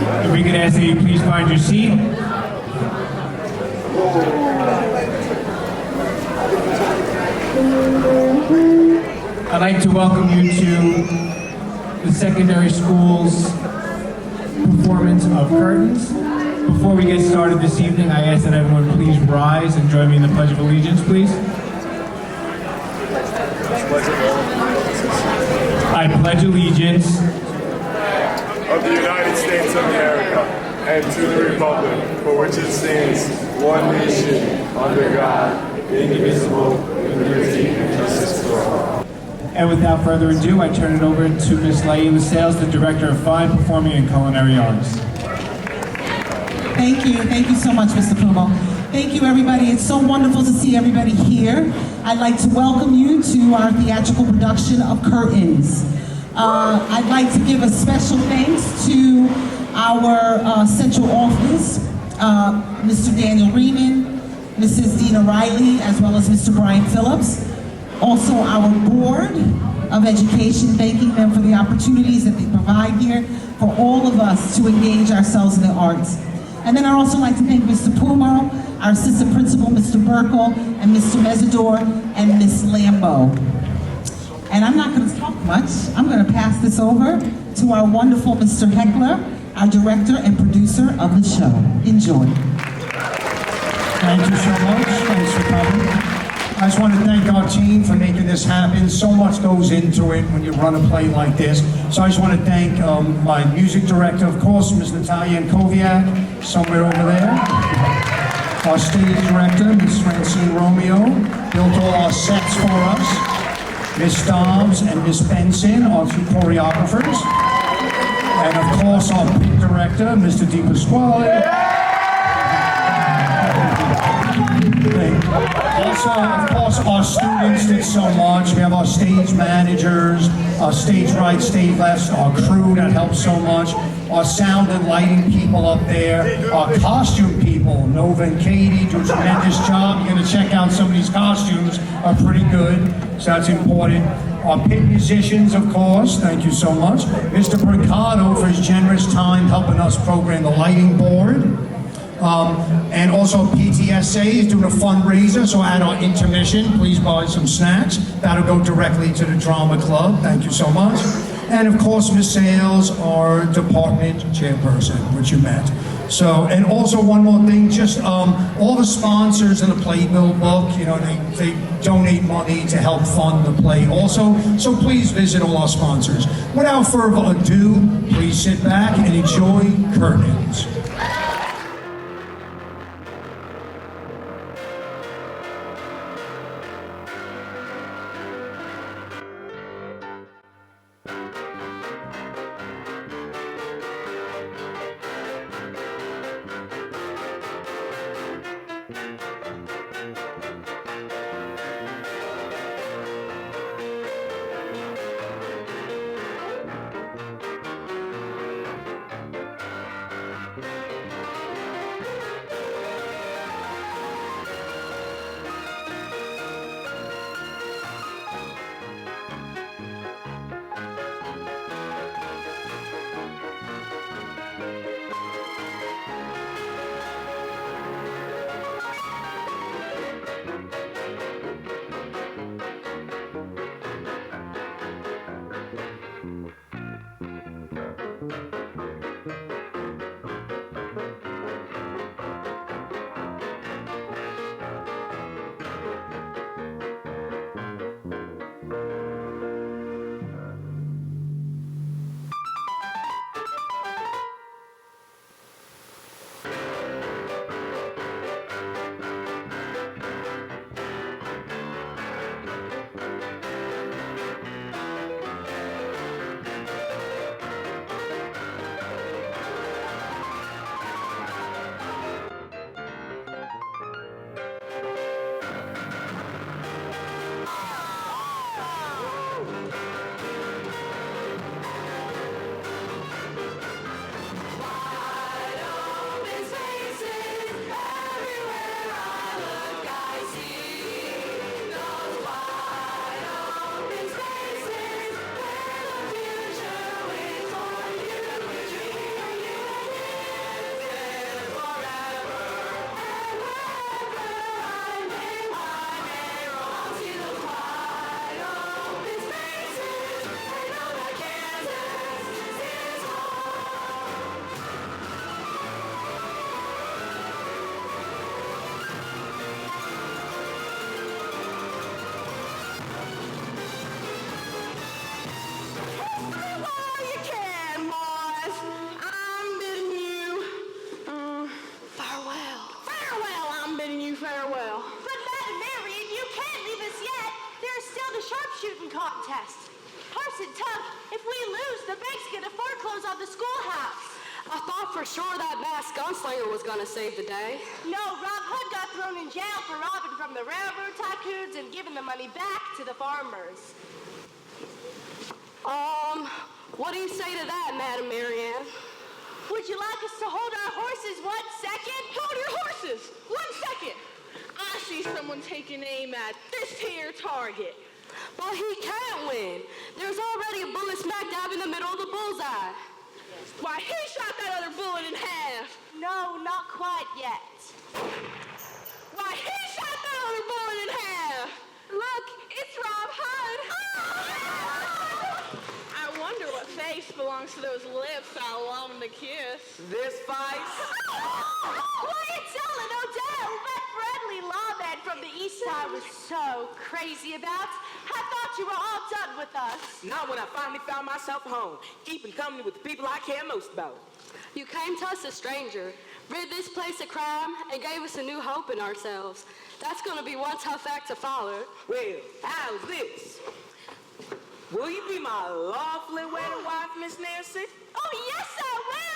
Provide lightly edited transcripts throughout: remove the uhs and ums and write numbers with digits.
If we could ask that you please find your seat. I'd like to welcome you to the secondary school's performance of Curtains. Before we get started this evening, I ask that everyone please rise and join me in the Pledge of Allegiance, please. I pledge allegiance of the United States of America and to the republic for which it stands, one nation, under God, indivisible, with liberty and justice for all. And without further ado, I turn it over to Ms. Laila Sales, the Director of Fine Performing and Culinary Arts. Thank you so much, Mr. Pumo. Thank you, everybody. It's so wonderful to see everybody here. I'd like to welcome you to our theatrical production of Curtains. I'd like to give a special thanks to our central office, Mr. Daniel Riemann, Mrs. Dina Riley, as well as Mr. Brian Phillips. Also our Board of Education, thanking them for the opportunities that they provide here for all of us to engage ourselves in the arts. And then I'd also like to thank Mr. Pumo, our assistant principal, Mr. Burkle, and Mr. Mesidor, and Ms. Lambo. And I'm not going to talk much. I'm going to pass this over to our wonderful Mr. Heckler, our director and producer of the show. Enjoy. Thank you so much. Thanks for coming. I just want to thank our team for making this happen. So much goes into it when you run a play like this. So I just want to thank my music director, of course, Ms. Natalia Koviak, somewhere over there. Our stage director, Ms. Francine Romeo, built all our sets for us. Ms. Dobbs and Ms. Benson, our two choreographers. And of course, our pit director, Mr. DiPasquale. Also, of course, our students did so much. We have our stage managers, our stage right, stage left, our crew that helped so much, our sound and lighting people up there, our costume people, Nova and Katie do a tremendous job. You're going to check out some of these costumes, are pretty good, so that's important. Our pit musicians, of course, thank you so much. Mr. Brincado for his generous time helping us program the lighting board. And also PTSA is doing a fundraiser, so at our intermission, please buy some snacks. That'll go directly to the drama club. Thank you so much. And of course, Ms. Sales, our department chairperson, which you met. So, and also one more thing, just all the sponsors in the Playbill book, you know, they donate money to help fund the play also. So please visit all our sponsors. Without further ado, please sit back and enjoy Curtains. contest. Parson Tug, if we lose, the bank's gonna foreclose on the schoolhouse. I thought for sure that masked gunslinger was gonna save the day. No, Rob Hood got thrown in jail for robbing from the railroad tycoons and giving the money back to the farmers. What do you say to that, Madam Marianne? Would you like us to hold our horses 1 second? Hold your horses! 1 second! I see someone taking aim at this here target. But he can't win. There's already a bullet smack dab in the middle of the bullseye. Why, he shot that other bullet in half. No, not quite yet. Why, he shot that other bullet in half. Look, it's Rob Hood. I wonder what face belongs to those lips I love to kiss. This fight? Quiet, Ellen Odell, that friendly lawman from the east side was so crazy about. I thought you were all done with us. Not when I finally found myself home, keeping company with the people I care most about. You came to us a stranger, rid this place of crime, and gave us a new hope in ourselves. That's gonna be one tough act to follow. Well, how's this? Will you be my lawfully wedded wife, Miss Nancy? Oh, yes, I will.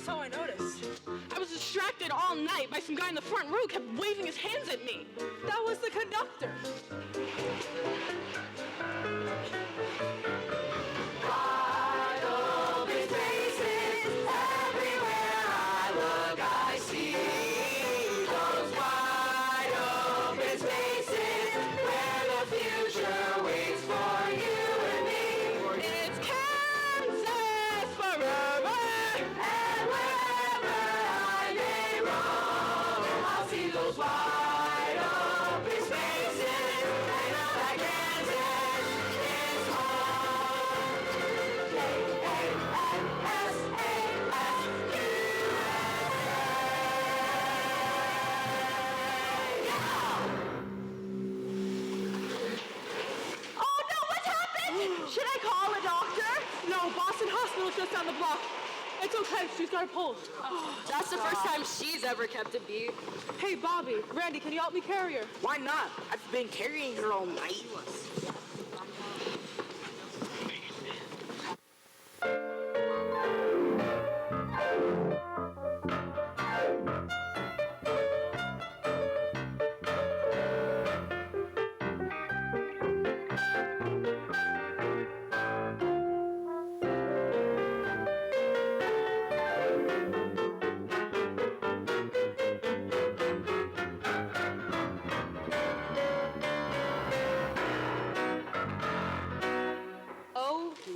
So I noticed. I was distracted all night by some guy in the front row who kept waving his hands at me. That was the conductor. Wide open spaces, everywhere I look I see those wide open spaces where the future waits for you and me. It's Kansas forever. And wherever I may roam, I'll see those wide open spaces. I know that Kansas is home. Oh, no, what happened? Should I call a doctor? No, Boston Hospital's just down the block. It's okay, she's got her pulse. That's the first time she's ever kept a beat. Hey, Bobby, Randy, can you help me carry her? Why not? I've been carrying her all night.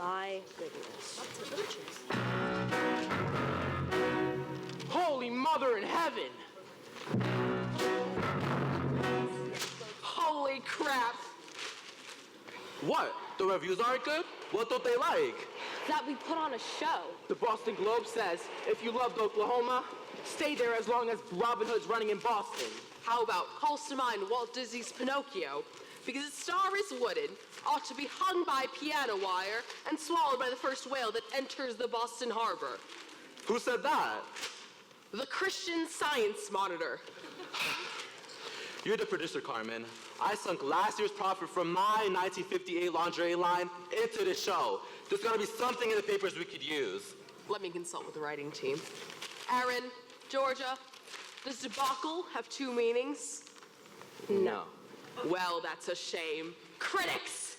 my goodness. Holy Mother in Heaven! Holy crap! What? The reviews aren't good? What don't they like? That we put on a show. The Boston Globe says, if you loved Oklahoma, stay there as long as Robin Hood's running in Boston. How about calls to mind Walt Disney's Pinocchio? Because its star is wooden, ought to be hung by piano wire and swallowed by the first whale that enters the Boston harbor. Who said that? The Christian Science Monitor. You're the producer, Carmen. I sunk last year's profit from my 1958 lingerie line into the show. There's gotta be something in the papers we could use. Let me consult with the writing team. Aaron, Georgia, does debacle have two meanings? No. Well, that's a shame. Critics!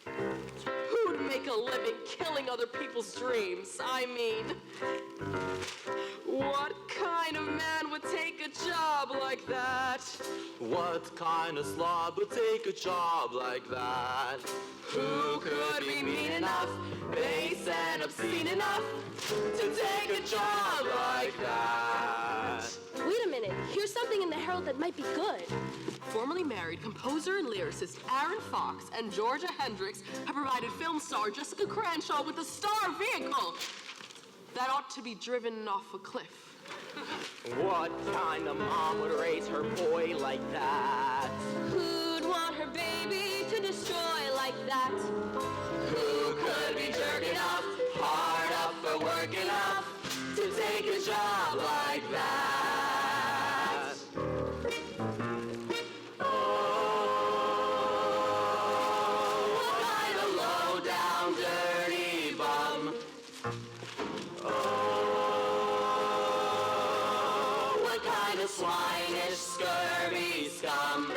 Who'd make a living killing other people's dreams? I mean, what kind of man would take a job like that? What kind of slob would take a job like that? Who could be mean enough, base and obscene enough to take a job like that? Wait a minute, here's something in the Herald that might be good. Formerly married composer and lyricist Aaron Fox and Georgia Hendricks have provided film star Jessica Cranshaw with a star vehicle that ought to be driven off a cliff. What kind of mom would raise her boy like that? Who'd want her baby to destroy like that? Who could be jerking up, hard up for work enough to take a job like that? Oh, what kind of low down dirty bum? Oh, what kind of swinish scurvy scum?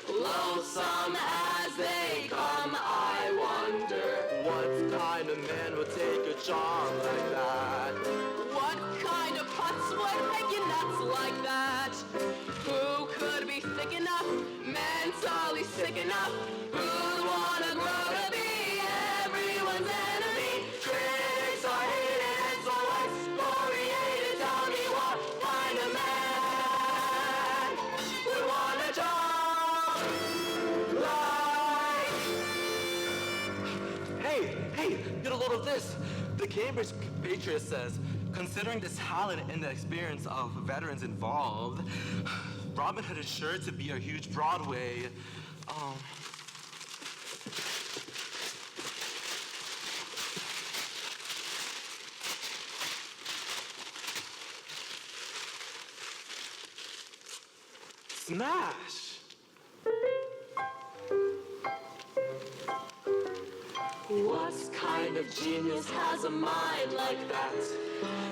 Lonesome as they come, I wonder. What kind of man would take a job like that? What kind of putz would make you nuts like that? Who could be thick enough, mentally sick enough? Who'd wanna grow to be everyone's enemy? Critics are hated and so excoriated. Tell me what kind of man would want a job like? Hey, get a load of this. The Cambridge Patriot says, considering the talent and the experience of veterans involved, Robin Hood is sure to be a huge Broadway. Smash! What kind of genius has a mind like that?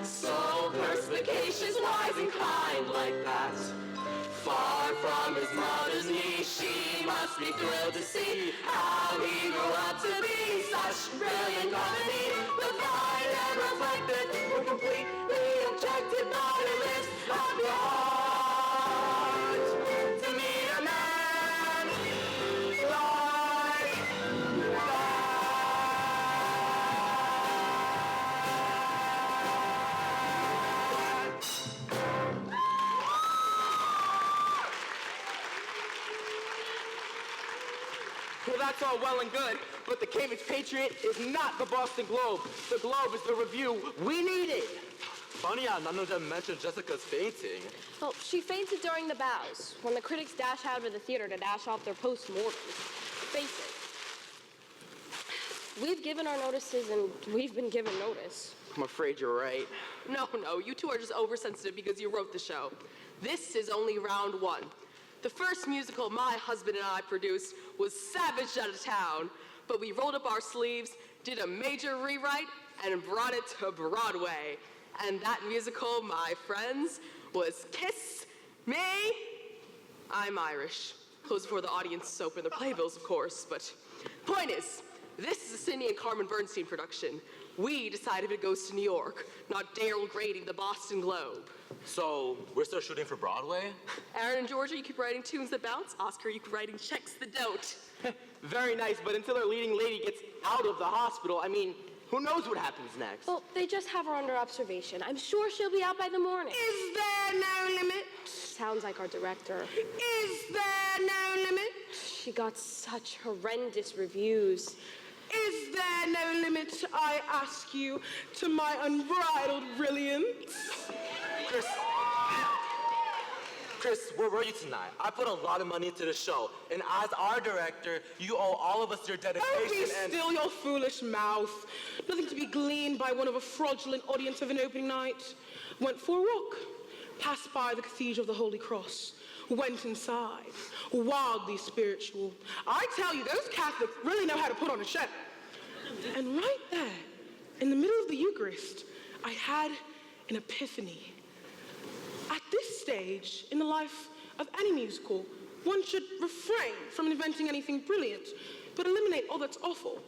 So perspicacious, wise and kind like that. Far from his mother's knee, she must be thrilled to see how he grew up to be such brilliant company. The fine and reflected were completely objected by the lips of your heart. To meet a man like that. Well, that's all well and good, but the Cambridge Patriot is not the Boston Globe. The Globe is the review we needed. Funny how none of them mentioned Jessica's fainting. Well, she fainted during the bows, when the critics dash out of the theater to dash off their post-mortems. Face it. We've given our notices and we've been given notice. I'm afraid you're right. No, you two are just oversensitive because you wrote the show. This is only round one. The first musical my husband and I produced was Savage Out of Town, but we rolled up our sleeves, did a major rewrite, and brought it to Broadway. And that musical, my friends, was Kiss Me. I'm Irish. Close before the audience soap and the playbills, of course, but point is, this is a Cindy and Carmen Bernstein production. We decide if it goes to New York, not Daryl Grady, the Boston Globe. So, we're still shooting for Broadway? Aaron and Georgia, you keep writing tunes that bounce. Oscar, you keep writing checks that don't. Very nice, but until our leading lady gets out of the hospital, I mean, who knows what happens next? Well, they just have her under observation. I'm sure she'll be out by the morning. Is there no limit? Sounds like our director. Is there no limit? She got such horrendous reviews. Is there no limit, I ask you, to my unbridled brilliance? Chris, where were you tonight? I put a lot of money into the show, and as our director, you owe all of us your dedication Oh, be still your foolish mouth. Nothing to be gleaned by one of a fraudulent audience of an opening night. Went for a walk, passed by the Cathedral of the Holy Cross, went inside, wildly spiritual. I tell you, those Catholics really know how to put on a show. And right there, in the middle of the Eucharist, I had an epiphany. At this stage in the life of any musical, one should refrain from inventing anything brilliant, but eliminate all that's awful.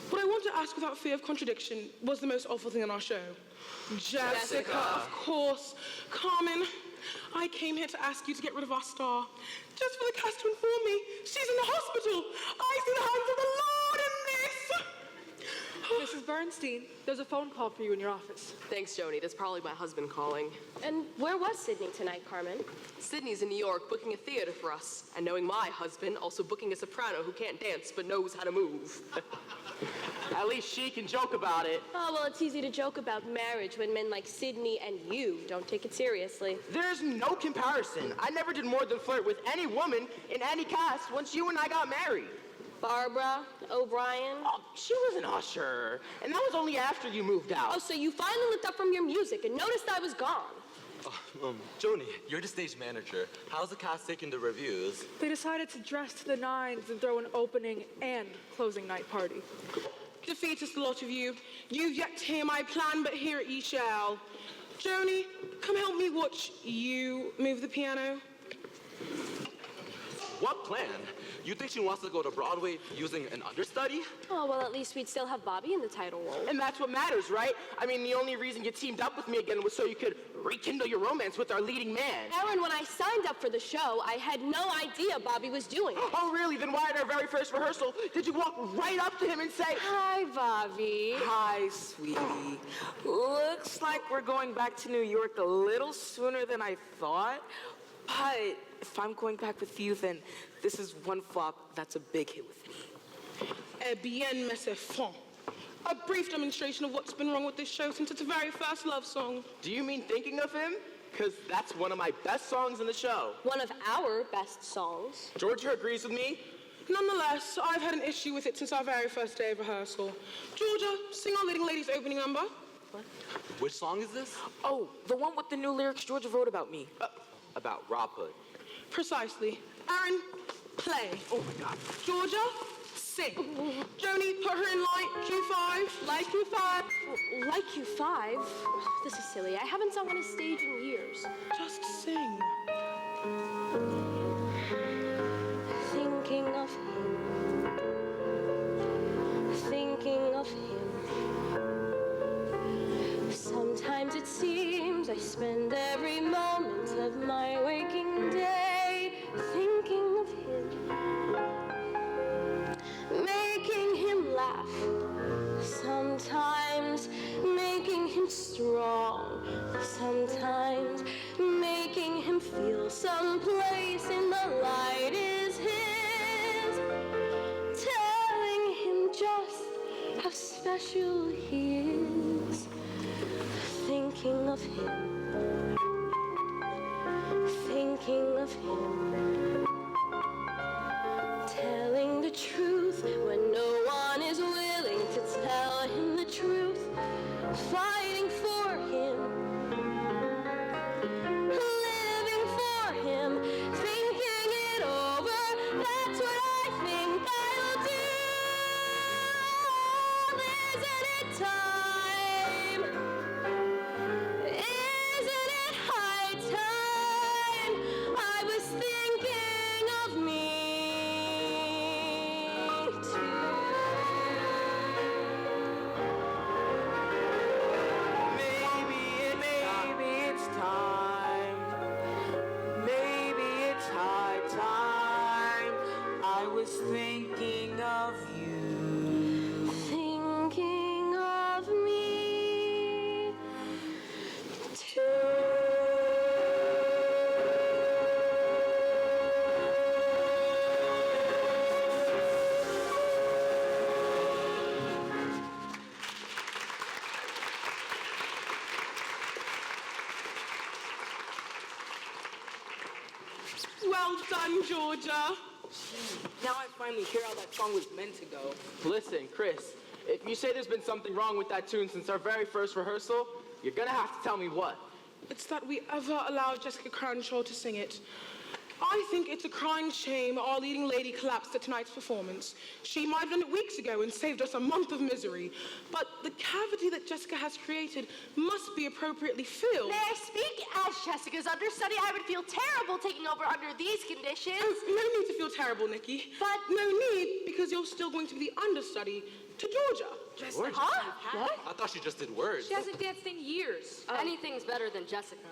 What I want to ask without fear of contradiction was the most awful thing on our show. Jessica, of course. Carmen, I came here to ask you to get rid of our star. Just for the cast to inform me, she's in the hospital. I see the hands of the Lord in this. Mrs. Bernstein, there's a phone call for you in your office. Thanks, Joni. That's probably my husband calling. And where was Sydney tonight, Carmen? Sydney's in New York booking a theater for us. And knowing my husband, also booking a soprano who can't dance but knows how to move. At least she can joke about it. Oh, well, it's easy to joke about marriage when men like Sydney and you don't take it seriously. There's no comparison. I never did more than flirt with any woman in any cast once you and I got married. Barbara, O'Brien. Oh, she was an usher, and that was only after you moved out. Oh, so you finally looked up from your music and noticed I was gone. Joni, you're the stage manager. How's the cast taking the reviews? They decided to dress to the nines and throw an opening and closing night party. Defeatist, the lot of you. You've yet to hear my plan, but hear it ye shall. Joni, come help me watch you move the piano. What plan? You think she wants to go to Broadway using an understudy? Oh, well, at least we'd still have Bobby in the title role. And that's what matters, right? I mean, the only reason you teamed up with me again was so you could rekindle your romance with our leading man. Aaron, when I signed up for the show, I had no idea Bobby was doing it. Oh, really? Then why at our very first rehearsal did you walk right up to him and say, Hi, Bobby. Hi, sweetie. Looks like we're going back to New York a little sooner than I thought. But if I'm going back with you, then this is one flop that's a big hit with me. Eh bien, mes enfants. A brief demonstration of what's been wrong with this show since its very first love song. Do you mean thinking of him? Because that's one of my best songs in the show. One of our best songs. Georgia agrees with me. Nonetheless, I've had an issue with it since our very first day of rehearsal. Georgia, sing our leading lady's opening number. What? Which song is this? Oh, the one with the new lyrics Georgia wrote about me. About Rob Hood. Precisely. Aaron, play. Oh my God. Georgia, sing. Joni, put her in like Q5. Like Q5. Like Q5? This is silly. I haven't sung on a stage in years. Just sing. Thinking of him. Thinking of him. Sometimes it seems I spend every moment of my waking day thinking of him, making him laugh, sometimes making him strong, sometimes making him feel someplace in the light is his, telling him just how special he is. Thinking of him, thinking of him, telling the truth when no one is willing to tell him the truth, fighting for him, living for him, thinking it over, that's what I think I'll do. Isn't it time? Isn't it high time? I was thinking of me too. Maybe it's time. Maybe it's high time. I was thinking Well done, Georgia. Now I finally hear how that song was meant to go. Listen, Chris, if you say there's been something wrong with that tune since our very first rehearsal, you're gonna have to tell me what. It's that we ever allowed Jessica Cranshaw to sing it. I think it's a crying shame our leading lady collapsed at tonight's performance. She might have done it weeks ago and saved us a month of misery. But the cavity that Jessica has created must be appropriately filled. May I speak as Jessica's understudy? I would feel terrible taking over under these conditions. Oh, no need to feel terrible, Nikki. But no need, because you're still going to be the understudy to Georgia. Georgia? Huh? What? I thought she just did words. She hasn't danced in years. Anything's better than Jessica.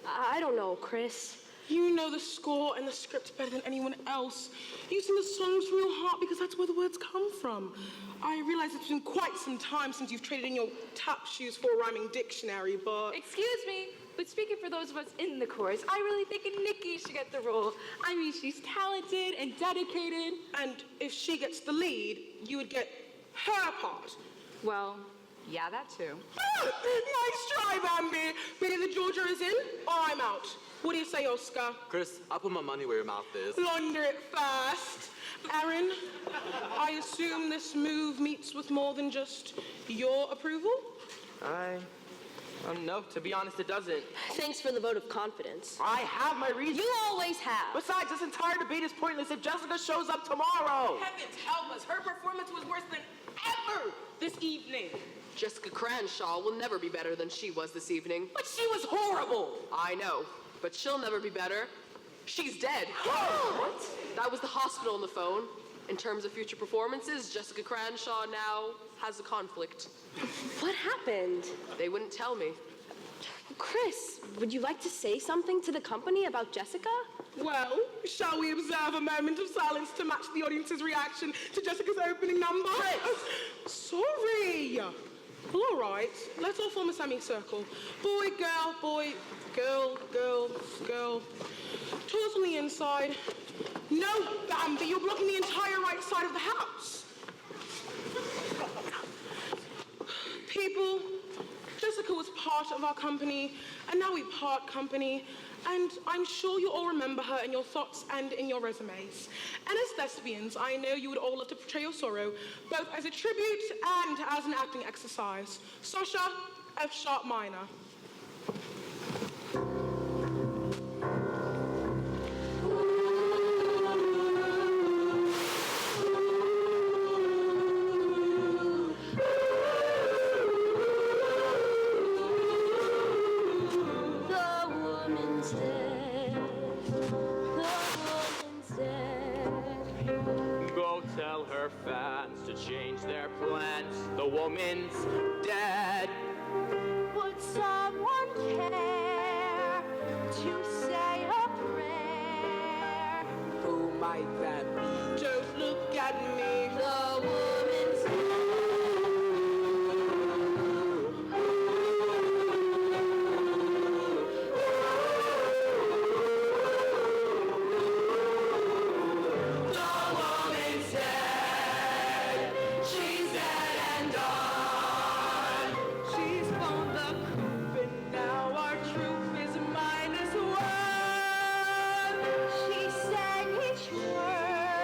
I don't know, Chris. You know the score and the script better than anyone else. You sing the songs from your heart because that's where the words come from. I realize it's been quite some time since you've traded in your tap shoes for a rhyming dictionary, but... Excuse me, but speaking for those of us in the chorus, I really think Nikki should get the role. I mean, she's talented and dedicated. And if she gets the lead, you would get her part. Well, yeah, that too. Nice try, Bambi. But either Georgia is in or I'm out. What do you say, Oscar? Chris, I'll put my money where your mouth is. Launder it first. Aaron, I assume this move meets with more than just your approval? No, to be honest, it doesn't. Thanks for the vote of confidence. I have my reasons. You always have. Besides, this entire debate is pointless if Jessica shows up tomorrow. Heavens help us, her performance was worse than ever this evening. Jessica Cranshaw will never be better than she was this evening. But she was horrible. I know, but she'll never be better. She's dead. What? That was the hospital on the phone. In terms of future performances, Jessica Cranshaw now has a conflict. What happened? They wouldn't tell me. Chris, would you like to say something to the company about Jessica? Well, shall we observe a moment of silence to match the audience's reaction to Jessica's opening number? Sorry. Well, all right. Let's all form a semicircle. Boy, girl, girl. Tours on the inside. No, Bambi, you're blocking the entire right side of the house. People, Jessica was part of our company, and now we part company. And I'm sure you all remember her in your thoughts and in your resumes. And as thespians, I know you would all love to portray your sorrow, both as a tribute and as an acting exercise. Sasha, F sharp minor. Go tell her fans to change their plans. The woman's dead. Would someone care to say a prayer? Who might that be? Don't look at me. The woman's She's on the coop and now our troop is -1. She sang each word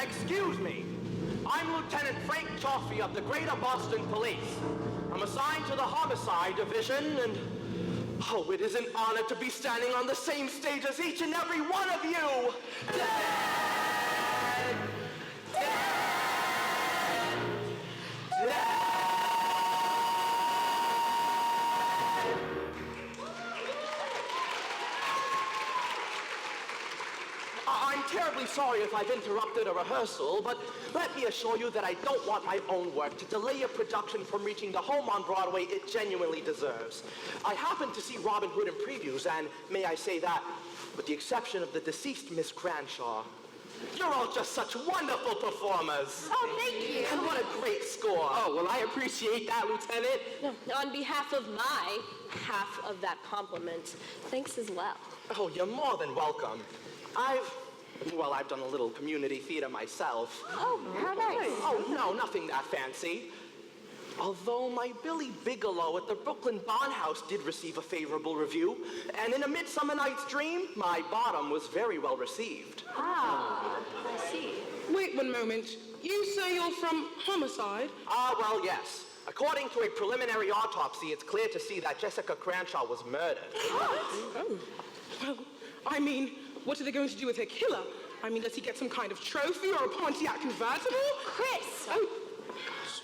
Excuse me. I'm Lieutenant Frank Chaffee of the Greater Boston Police. I'm assigned to the Homicide Division, and oh, it is an honor to be standing on the same stage as each and every one of you. Dead! Dead! Dead! I'm terribly sorry if I've interrupted a rehearsal, but let me assure you that I don't want my own work to delay a production from reaching the home on Broadway it genuinely deserves. I happened to see Robin Hood in previews, and may I say that, with the exception of the deceased Miss Cranshaw, you're all just such wonderful performers. Oh, thank you. And what a great score. Oh, well, I appreciate that, Lieutenant. On behalf of my half of that compliment, thanks as well. Oh, you're more than welcome. I've done a little community theater myself. Oh, how nice. Oh, no, nothing that fancy. Although my Billy Bigelow at the Brooklyn Bondhouse did receive a favorable review, and in A Midsummer Night's Dream, my bottom was very well received. Ah, I see. Wait one moment. You say you're from Homicide? Well, yes. According to a preliminary autopsy, it's clear to see that Jessica Cranshaw was murdered. Oh. Well, I mean, what are they going to do with her killer? I mean, does he get some kind of trophy or a Pontiac convertible? Chris! Oh,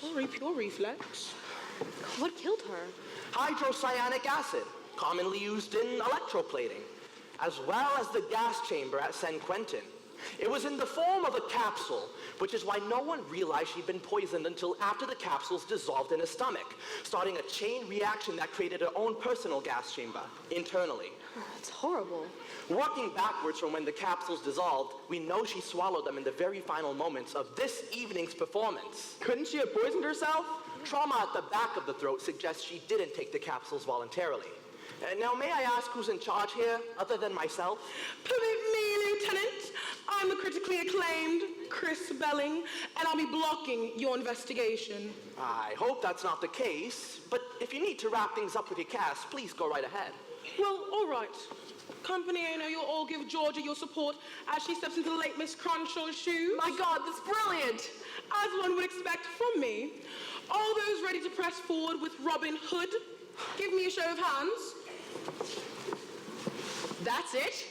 sorry, pure reflex. What killed her? Hydrocyanic acid, commonly used in electroplating, as well as the gas chamber at San Quentin. It was in the form of a capsule, which is why no one realized she'd been poisoned until after the capsules dissolved in her stomach, starting a chain reaction that created her own personal gas chamber, internally. That's horrible. Working backwards from when the capsules dissolved, we know she swallowed them in the very final moments of this evening's performance. Couldn't she have poisoned herself? Trauma at the back of the throat suggests she didn't take the capsules voluntarily. Now, may I ask who's in charge here, other than myself? Permit me, Lieutenant. I'm the critically acclaimed Chris Belling, and I'll be blocking your investigation. I hope that's not the case, but if you need to wrap things up with your cast, please go right ahead. Well, all right. Company, I know you'll all give Georgia your support as she steps into the late Miss Cranshaw's shoes. My God, that's brilliant! As one would expect from me. All those ready to press forward with Robin Hood, give me a show of hands. That's it?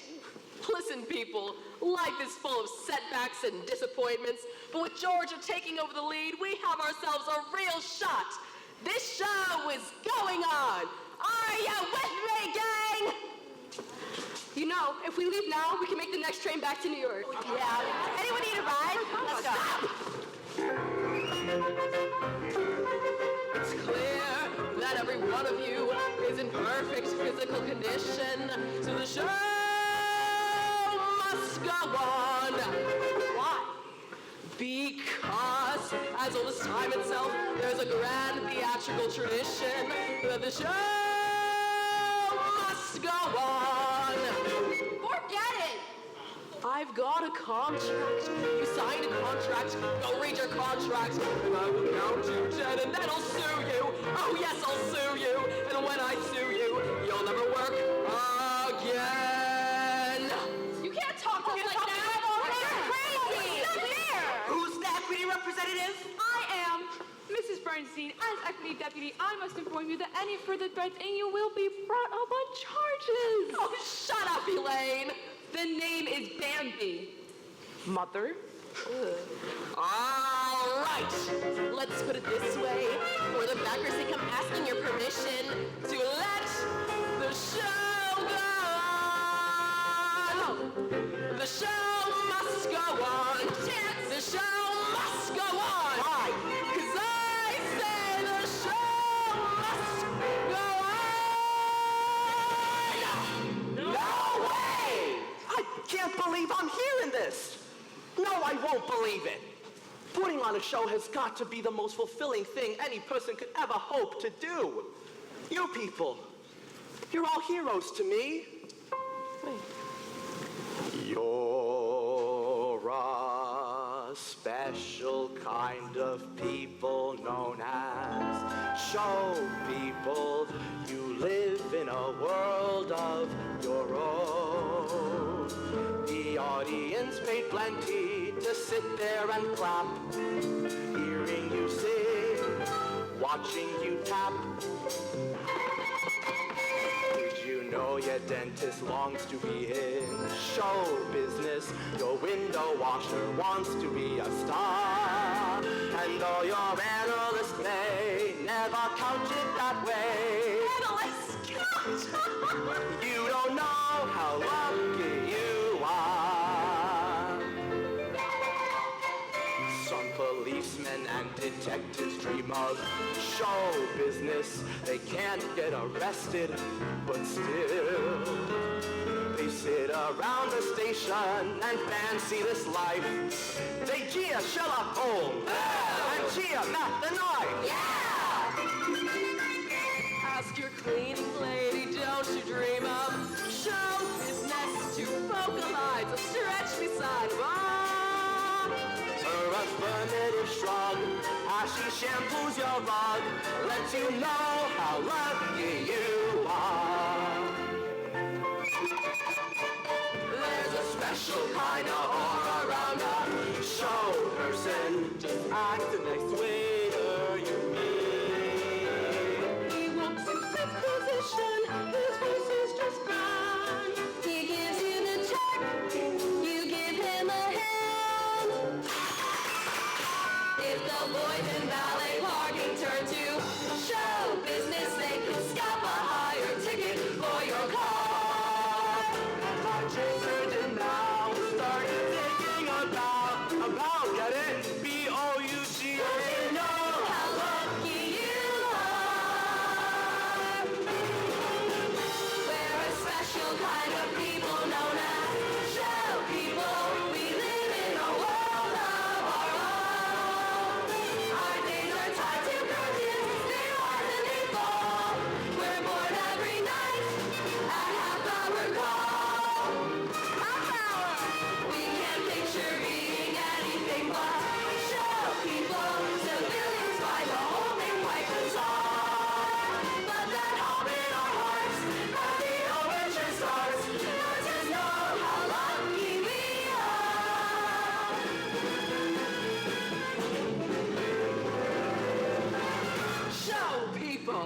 Listen, people, life is full of setbacks and disappointments, but with Georgia taking over the lead, we have ourselves a real shot. This show is going on. Are you with me, gang? You know, if we leave now, we can make the next train back to New York. Yeah. Anyone need a ride? Let's go. It's clear that every one of you is in perfect physical condition, so the show must go on. Why? Because, as old as time itself, there's a grand theatrical tradition that the show must go on. Forget it. I've got a contract. You signed a contract. Go read your contract. And I will count to 10 and then I'll sue you. Oh yes, I'll sue you. And when I sue you, you'll never work again. You can't talk to us like that. You're crazy. It's not fair. Who's the equity representative? I am Mrs. Bernstein. As equity deputy, I must inform you that any further threats and you will be brought up on charges. Oh, shut up, Elaine. The name is Bambi. Mother? All right. Let's put it this way. For the backers, they come asking your permission to let the show go on. The show must go on. The show must go on. Why? 'Cause I say the show must go on. No way! I can't believe I'm hearing this. No, I won't believe it. Putting on a show has got to be the most fulfilling thing any person could ever hope to do. You people, you're all heroes to me. You're a special kind of people known as show people. You live in a world of your own. The audience paid plenty to sit there and clap, hearing you sing, watching you tap. Did you know your dentist longs to be in show business? Your window washer wants to be a star. And though your analyst may never count it that way, you don't know how lucky you are. Some policemen and detectives dream of show business. They can't get arrested, but still they sit around the station and fancy this life. They cheer Sherlock Holmes and cheer Matt the Knife. Ask your cleaning lady, don't you dream of show business to vocalize a stretch beside a bar? Her affirmative shrug as she shampoos your rug lets you know how lucky you are. There's a special kind of aura around a show person. Just ask the next waiter you meet. He walks in fifth position, his voice is just grand. He gives you the check, you give him a hand. If the boys in valet parking turn to show business, they could scalp a higher ticket for your car. And my children now started thinking about, get it? B-O-U-G-A. Don't you know how lucky you are? We're a special kind of people known as show people. We live in a world of our own. Our days are tied to curtains, they rise and they fall. We're born every night at half-hour call. Half-hour! We can't picture being anything but show people. Civilians find the whole thing quite bizarre. But that hope in our hearts, as the overture starts, lets us know how lucky we are. Show people.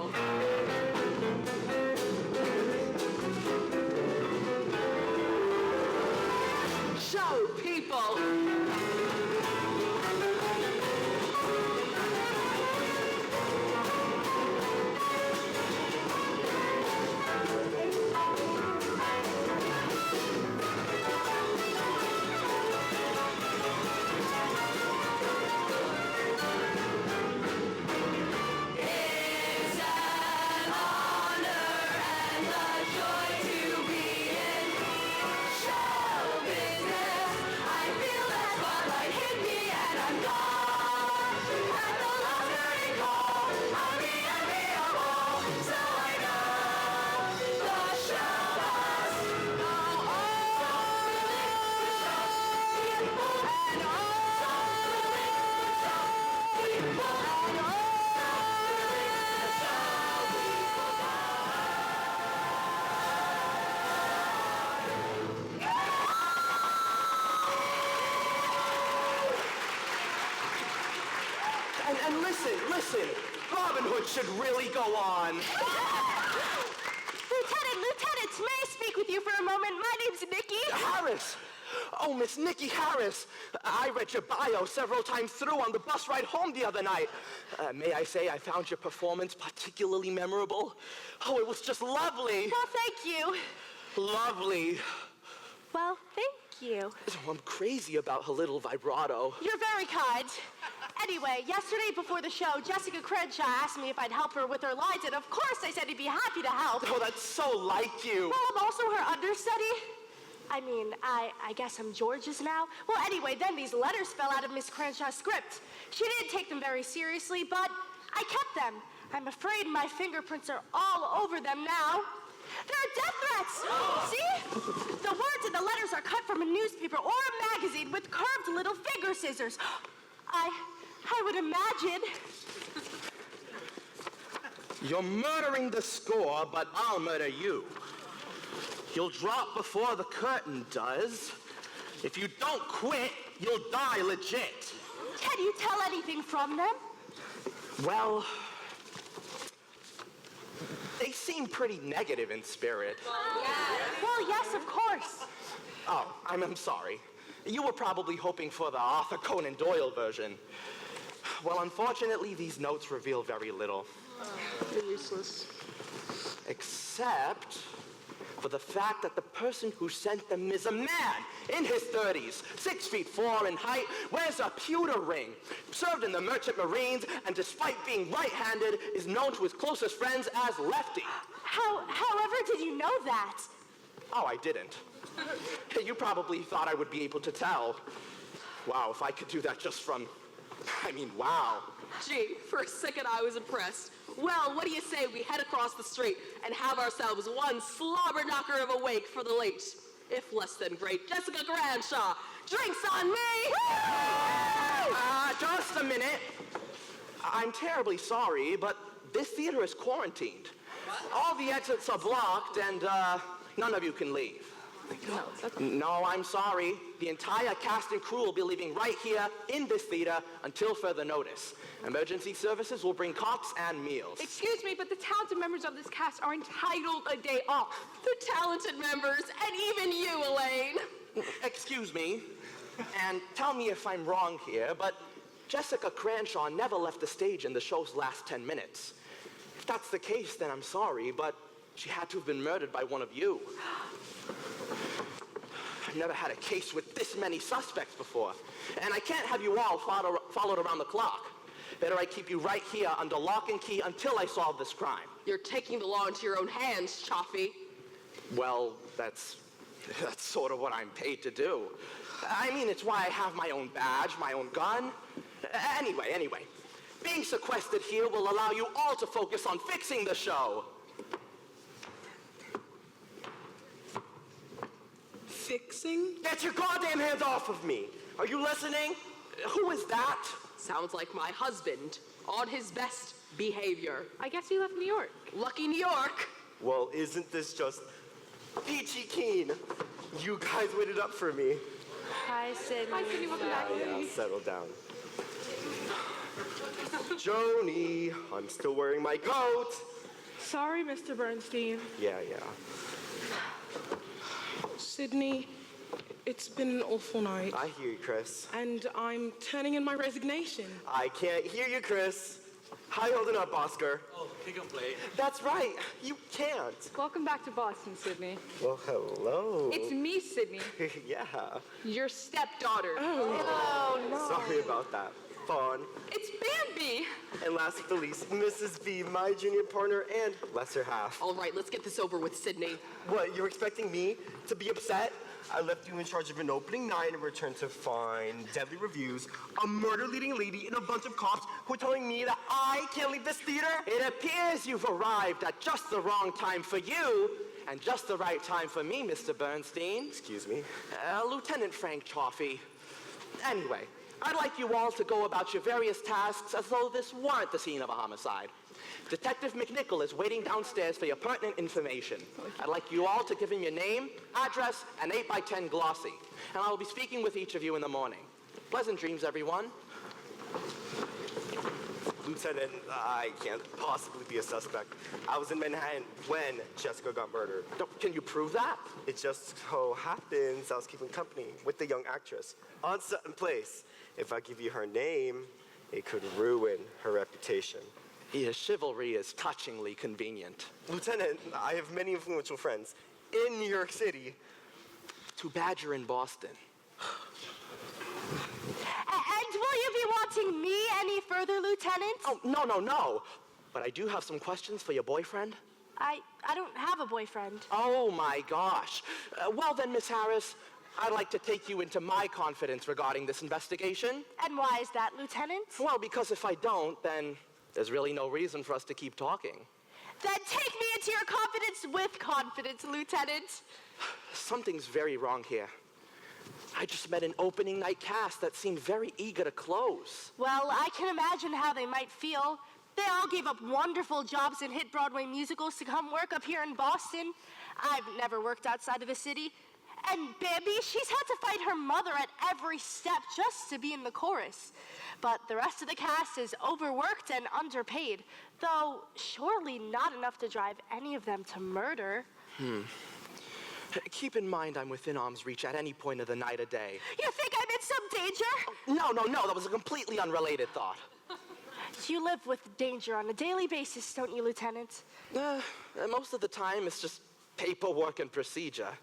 Show people. It's an honor and a joy to be in show business. I feel that spotlight hit me and I'm gone. At the last curtain call, I'll be enviable. So I know the show must go on. People and And listen, Robin Hood should really go on. Lieutenant, may I speak with you for a moment? My name's Nikki. Harris! Oh, Miss Nikki Harris. I read your bio several times through on the bus ride home the other night. May I say I found your performance particularly memorable? Oh, it was just lovely. Well, thank you. Lovely. Well, thank you. Oh, I'm crazy about her little vibrato. You're very kind. Anyway, yesterday before the show, Jessica Crenshaw asked me if I'd help her with her lines, and of course I said I'd be happy to help. Oh, that's so like you. Well, I'm also her understudy. I mean, I guess I'm George's now. Well, anyway, then these letters fell out of Miss Crenshaw's script. She didn't take them very seriously, but I kept them. I'm afraid my fingerprints are all over them now. They're death threats! See? The words in the letters are cut from a newspaper or a magazine with curved little finger scissors. I would imagine. You're murdering the score, but I'll murder you. You'll drop before the curtain does. If you don't quit, you'll die legit. Can you tell anything from them? Well, they seem pretty negative in spirit. Well, yes, of course. Oh, I'm sorry. You were probably hoping for the Arthur Conan Doyle version. Well, unfortunately, these notes reveal very little. They're useless. Except for the fact that the person who sent them is a man in his 30s, 6'4" in height, wears a pewter ring, served in the Merchant Marines, and despite being right-handed, is known to his closest friends as Lefty. However did you know that? Oh, I didn't. You probably thought I would be able to tell. Wow, if I could do that just from... wow. Gee, for a second I was impressed. Well, what do you say we head across the street and have ourselves one slobber knocker of a wake for the late, if less than great, Jessica Granshaw. Drinks on me! Just a minute. I'm terribly sorry, but this theater is quarantined. All the exits are blocked, and none of you can leave. No, I'm sorry. The entire cast and crew will be leaving right here in this theater until further notice. Emergency services will bring cops and meals. Excuse me, but the talented members of this cast are entitled a day off. The talented members, and even you, Elaine. Excuse me, and tell me if I'm wrong here, but Jessica Cranshaw never left the stage in the show's last 10 minutes. If that's the case, then I'm sorry, but she had to have been murdered by one of you. I've never had a case with this many suspects before, and I can't have you all followed around the clock. Better I keep you right here under lock and key until I solve this crime. You're taking the law into your own hands, Chaffee. Well, that's sort of what I'm paid to do. It's why I have my own badge, my own gun. Anyway, being sequestered here will allow you all to focus on fixing the show. Fixing? Get your goddamn hands off of me! Are you listening? Who is that? Sounds like my husband, on his best behavior. I guess he left New York. Lucky New York. Well, isn't this just peachy keen? You guys waited up for me. Hi, Sydney. Hi, Sydney, welcome back. Yeah, settle down. Joni, I'm still wearing my coat. Sorry, Mr. Bernstein. Yeah. Sydney, it's been an awful night. I hear you, Chris. And I'm turning in my resignation. I can't hear you, Chris. How you holding up, Oscar? Oh, can't complain. That's right. You can't. Welcome back to Boston, Sydney. Well, hello. It's me, Sydney, Yeah. your stepdaughter. Oh, no. Sorry about that. Fawn. It's Bambi. And last but the least, Mrs. B, my junior partner and lesser half. All right, let's get this over with, Sydney. What, you're expecting me to be upset? I left you in charge of an opening night and returned to find deadly reviews, a murder-leading lady, and a bunch of cops who are telling me that I can't leave this theater? It appears you've arrived at just the wrong time for you, and just the right time for me, Mr. Bernstein. Excuse me? Lieutenant Frank Chaffee. Anyway, I'd like you all to go about your various tasks as though this weren't the scene of a homicide. Detective McNichol is waiting downstairs for your pertinent information. I'd like you all to give him your name, address, and 8x10 glossy. And I will be speaking with each of you in the morning. Pleasant dreams, everyone. Lieutenant, I can't possibly be a suspect. I was in Manhattan when Jessica got murdered. Can you prove that? It just so happens I was keeping company with the young actress on set and place. If I give you her name, it could ruin her reputation. Your chivalry is touchingly convenient. Lieutenant, I have many influential friends in New York City. Too bad you're in Boston. And will you be wanting me any further, Lieutenant? Oh, no. But I do have some questions for your boyfriend. I don't have a boyfriend. Oh, my gosh. Well then, Miss Harris, I'd like to take you into my confidence regarding this investigation. And why is that, Lieutenant? Well, because if I don't, then there's really no reason for us to keep talking. Then take me into your confidence with confidence, Lieutenant. Something's very wrong here. I just met an opening night cast that seemed very eager to close. Well, I can imagine how they might feel. They all gave up wonderful jobs in hit Broadway musicals to come work up here in Boston. I've never worked outside of a city, And Bambi, she's had to fight her mother at every step just to be in the chorus. But the rest of the cast is overworked and underpaid, though surely not enough to drive any of them to murder. Keep in mind I'm within arm's reach at any point of the night or day. You think I'm in some danger? No, that was a completely unrelated thought. You live with danger on a daily basis, don't you, Lieutenant? Most of the time, it's just paperwork and procedure.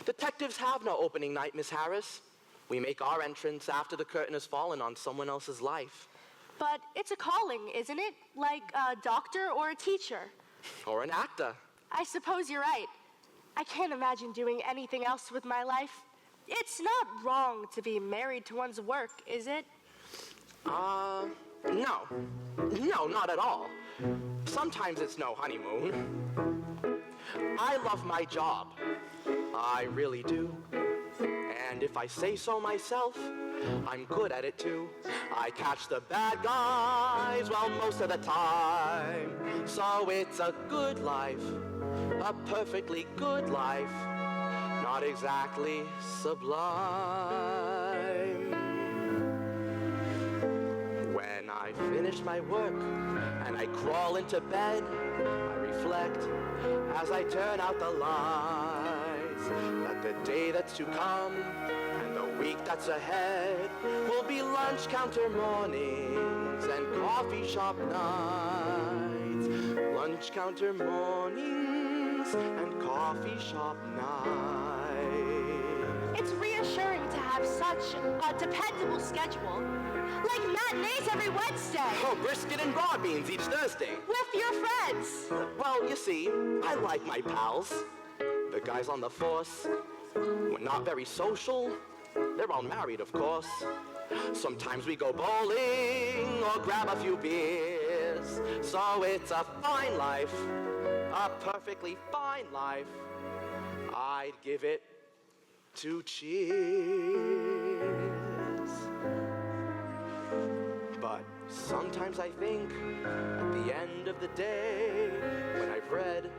Detectives have no opening night, Miss Harris. We make our entrance after the curtain has fallen on someone else's life. But it's a calling, isn't it? Like a doctor or a teacher. Or an actor. I suppose you're right. I can't imagine doing anything else with my life. It's not wrong to be married to one's work, is it? No. No, not at all. Sometimes it's no honeymoon. I love my job. I really do. And if I say so myself, I'm good at it too. I catch the bad guys, well, most of the time. So it's a good life, a perfectly good life, not exactly sublime. When I finish my work and I crawl into bed, I reflect as I turn out the lights that the day that's to come and the week that's ahead will be lunch counter mornings and coffee shop nights. Lunch counter mornings and coffee shop nights. It's reassuring to have such a dependable schedule. Like matinees every Wednesday. Oh, brisket and broad beans each Thursday. With your friends. Well, you see, I like my pals. The guys on the force. We're not very social. They're all married, of course. Sometimes we go bowling or grab a few beers. So it's a fine life, a perfectly fine life. I'd give it 2 cheers. But sometimes I think, at the end of the day, when I've read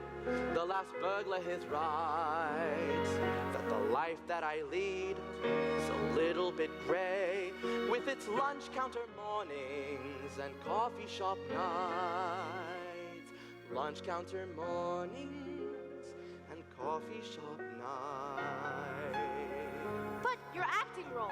The Last Burglar His Rights, that the life that I lead is a little bit gray, with its lunch counter mornings and coffee shop nights. Lunch counter mornings and coffee shop nights. But your acting roles,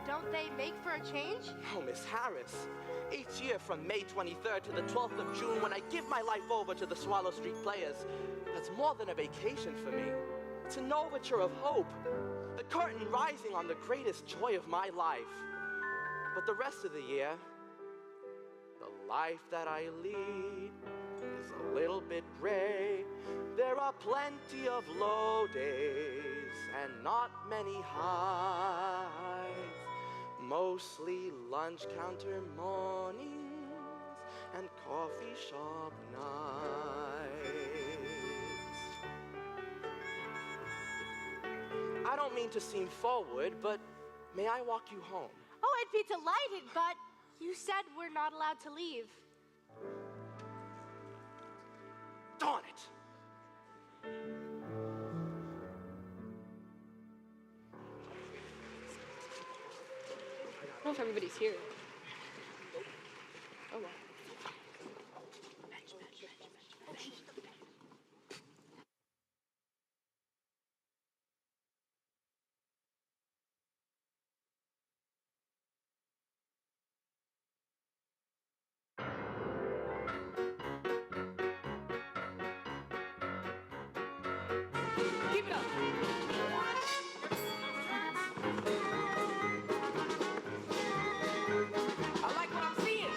don't they make for a change? Oh, Miss Harris, each year from May 23rd to the 12th of June, when I give my life over to the Swallow Street Players, that's more than a vacation for me. It's an overture of hope, the curtain rising on the greatest joy of my life. But the rest of the year, the life that I lead is a little bit gray. There are plenty of low days and not many highs. Mostly lunch counter mornings and coffee shop nights. I don't mean to seem forward, but may I walk you home? Oh, I'd be delighted, but you said we're not allowed to leave. Darn it! I don't know if everybody's here. Oh, well. Keep it up. I like what I'm seeing.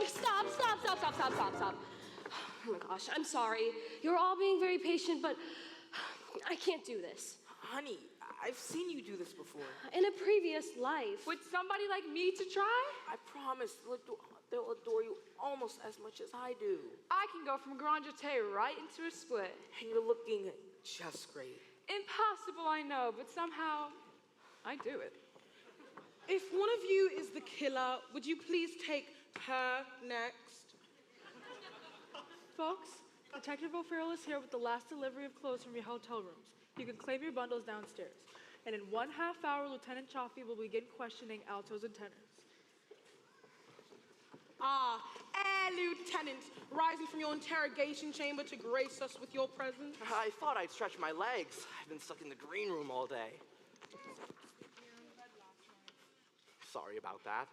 Stop. Oh my gosh, I'm sorry. You're all being very patient, but I can't do this. Honey, I've seen you do this before. In a previous life. Would somebody like me to try? I promise they'll adore you almost as much as I do. I can go from grand jeté right into a split. And you're looking just great. Impossible, I know, but somehow I do it. If one of you is the killer, would you please take her next? Folks, Detective O'Farrell is here with the last delivery of clothes from your hotel rooms. You can claim your bundles downstairs. And in 1/2 hour, Lieutenant Chaffee will begin questioning altos and tenors. Lieutenant, rising from your interrogation chamber to grace us with your presence. I thought I'd stretch my legs. I've been stuck in the green room all day. Sorry about that.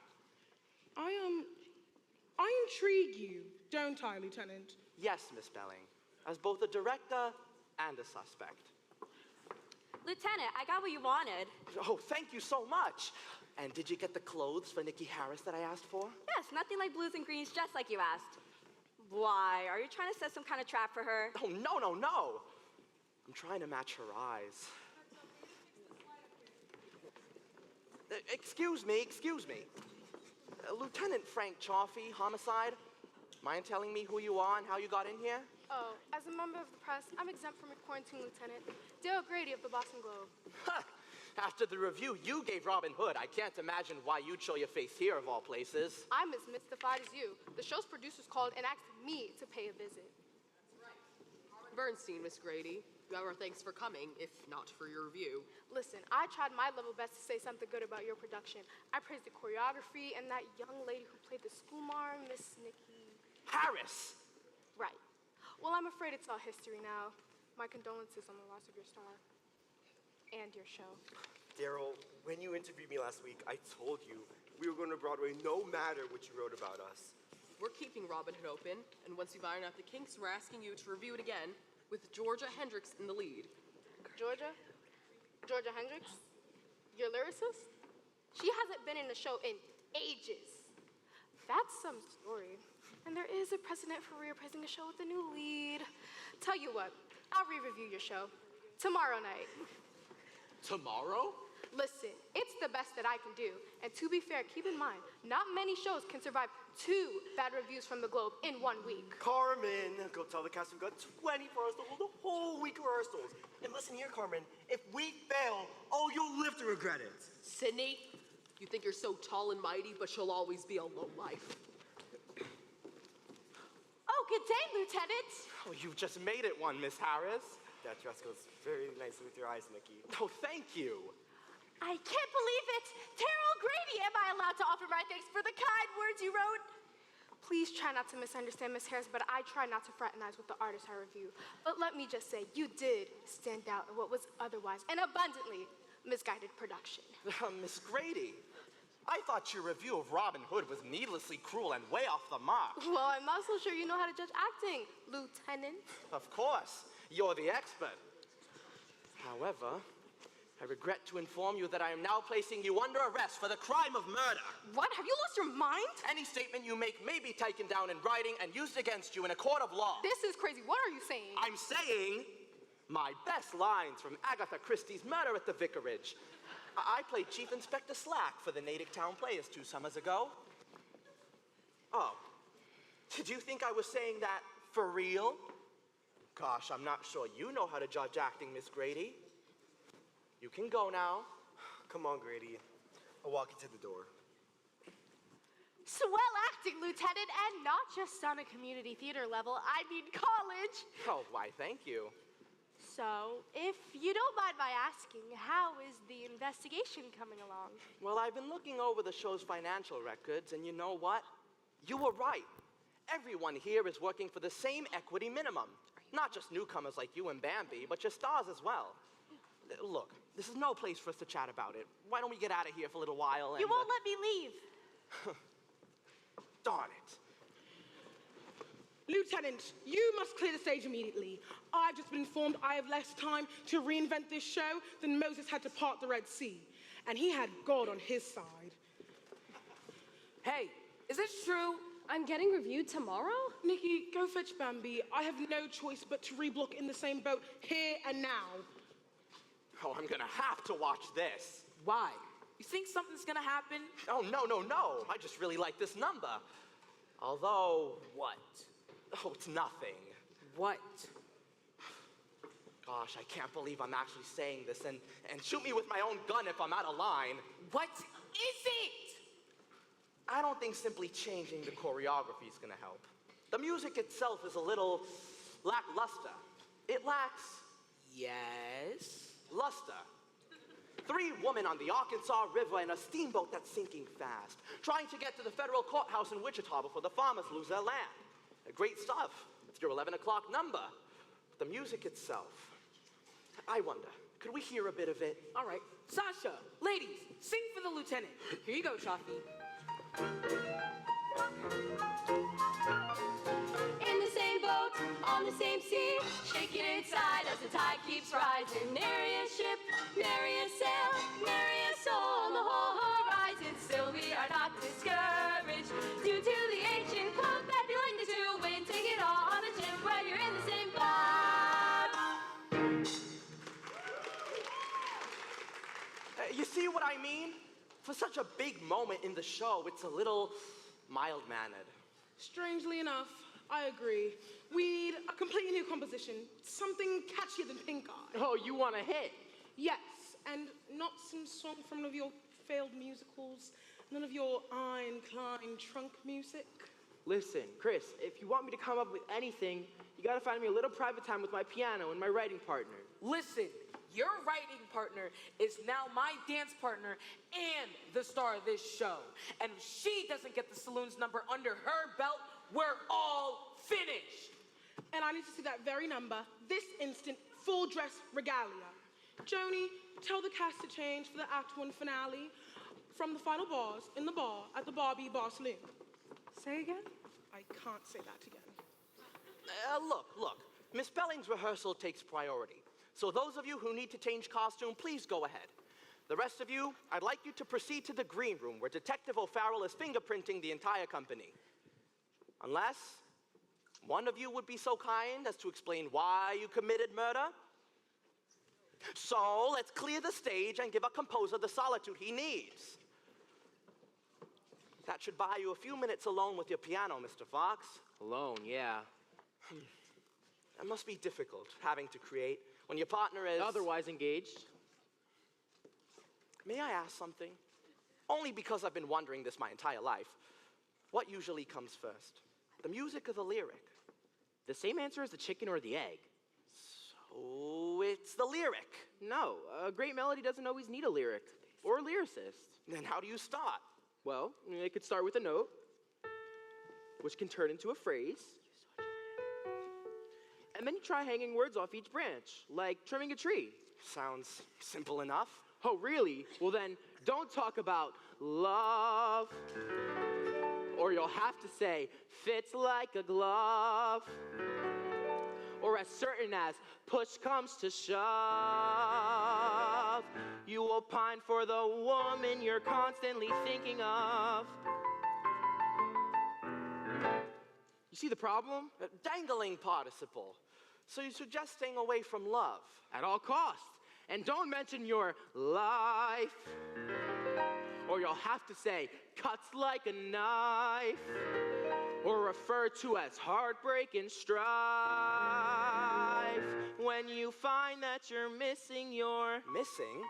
I intrigue you, don't I, Lieutenant? Yes, Miss Belling, as both a director and a suspect. Lieutenant, I got what you wanted. Oh, thank you so much. And did you get the clothes for Nikki Harris that I asked for? Yes, nothing like blues and greens, just like you asked. Why? Are you trying to set some kind of trap for her? Oh, no. I'm trying to match her eyes. Excuse me. Lieutenant Frank Chaffee, homicide. Mind telling me who you are and how you got in here? Oh, as a member of the press, I'm exempt from quarantine, Lieutenant. Dale Grady of the Boston Globe. After the review you gave Robin Hood, I can't imagine why you'd show your face here of all places. I'm as mystified as you. The show's producers called and asked me to pay a visit. Bernstein, Miss Grady. Our thanks for coming, if not for your review. Listen, I tried my level best to say something good about your production. I praised the choreography and that young lady who played the schoolmarm, Miss Nikki Harris! Right. Well, I'm afraid it's all history now. My condolences on the loss of your star. And your show. Daryl, when you interviewed me last week, I told you we were going to Broadway no matter what you wrote about us. We're keeping Robin Hood open, and once you've ironed out the kinks, we're asking you to review it again with Georgia Hendricks in the lead. Georgia Hendricks? Your lyricist? She hasn't been in the show in ages. That's some story. And there is a precedent for reappraising a show with a new lead. Tell you what, I'll re-review your show tomorrow night. Tomorrow? Listen, it's the best that I can do. And to be fair, keep in mind, not many shows can survive 2 bad reviews from the Globe in 1 week. Carmen, go tell the cast we've got 20 for us to hold a whole week of rehearsals. And listen here, Carmen, if we fail, you'll live to regret it. Sydney, you think you're so tall and mighty, but you'll always be a lowlife. Oh, good day, Lieutenant. Oh, you just made it one, Miss Harris. That dress goes very nicely with your eyes, Nikki. Oh, thank you. I can't believe it! Terrell Grady, am I allowed to offer my thanks for the kind words you wrote? Please try not to misunderstand, Miss Harris, but I try not to fraternize with the artists I review. But let me just say, you did stand out in what was otherwise an abundantly misguided production. Miss Grady, I thought your review of Robin Hood was needlessly cruel and way off the mark. Well, I'm not so sure you know how to judge acting, Lieutenant. Of course, you're the expert. However, I regret to inform you that I am now placing you under arrest for the crime of murder. What? Have you lost your mind? Any statement you make may be taken down in writing and used against you in a court of law. This is crazy. What are you saying? I'm saying my best lines from Agatha Christie's Murder at the Vicarage. I played Chief Inspector Slack for the Natick Town Players 2 summers ago. Oh, did you think I was saying that for real? Gosh, I'm not sure you know how to judge acting, Miss Grady. You can go now. Come on, Grady. I'll walk you to the door. Swell acting, Lieutenant, and not just on a community theater level. I mean college. Oh, why, thank you. So, if you don't mind my asking, how is the investigation coming along? Well, I've been looking over the show's financial records, and you know what? You were right. Everyone here is working for the same equity minimum. Not just newcomers like you and Bambi, but your stars as well. Look, this is no place for us to chat about it. Why don't we get out of here for a little while and... You won't let me leave. Darn it. Lieutenant, you must clear the stage immediately. I've just been informed I have less time to reinvent this show than Moses had to part the Red Sea. And he had God on his side. Hey, is this true? I'm getting reviewed tomorrow? Nikki, go fetch Bambi. I have no choice but to reblock in the same boat here and now. Oh, I'm gonna have to watch this. Why? You think something's gonna happen? Oh, no. I just really like this number. Although... What? Oh, it's nothing. What? Gosh, I can't believe I'm actually saying this, and shoot me with my own gun if I'm out of line. What is it? I don't think simply changing the choreography is gonna help. The music itself is a little lackluster. It lacks Yes? luster. 3 women on the Arkansas River in a steamboat that's sinking fast, trying to get to the federal courthouse in Wichita before the farmers lose their land. Great stuff. It's your 11 o'clock number. But the music itself, I wonder, could we hear a bit of it? All right. Sasha, ladies, sing for the lieutenant. Here you go, Chaffee. In the same boat, on the same sea, shaking inside as the tide keeps rising. Nary a ship, nary a sail, nary a soul on the whole horizon. Still we are not discouraged due to the ancient quote that you like to win. Take it all on the ship when you're in the same boat. You see what I mean? For such a big moment in the show, it's a little mild-mannered. Strangely enough, I agree. We need a completely new composition, something catchier than Pink Eye. Oh, you want a hit? Yes, and not some song from one of your failed musicals, none of your Ein Klein trunk music. Listen, Chris, if you want me to come up with anything, you gotta find me a little private time with my piano and my writing partner. Listen, your writing partner is now my dance partner and the star of this show. And if she doesn't get the saloon's number under her belt, we're all finished. And I need to see that very number, this instant, full dress regalia. Joni, tell the cast to change for the Act 1 finale from the final bars in the bar at the Barbie Bar Saloon. Say again? I can't say that again. Look. Miss Belling's rehearsal takes priority. So those of you who need to change costume, please go ahead. The rest of you, I'd like you to proceed to the green room where Detective O'Farrell is fingerprinting the entire company. Unless one of you would be so kind as to explain why you committed murder. So let's clear the stage and give our composer the solitude he needs. That should buy you a few minutes alone with your piano, Mr. Fox. Alone, yeah. That must be difficult, having to create when your partner is... Otherwise engaged. May I ask something? Only because I've been wondering this my entire life. What usually comes first? The music or the lyric? The same answer as the chicken or the egg. So it's the lyric. No, a great melody doesn't always need a lyric or a lyricist. Then how do you start? Well, it could start with a note, which can turn into a phrase. And then you try hanging words off each branch, like trimming a tree. Sounds simple enough. Oh, really? Well then, don't talk about love. Or you'll have to say, fits like a glove. Or as certain as push comes to shove, you will pine for the woman you're constantly thinking of. You see the problem? A dangling participle. So you suggest staying away from love? At all costs. And don't mention your life. Or you'll have to say, cuts like a knife. Or refer to as heartbreak and strife. When you find that you're missing your... Missing?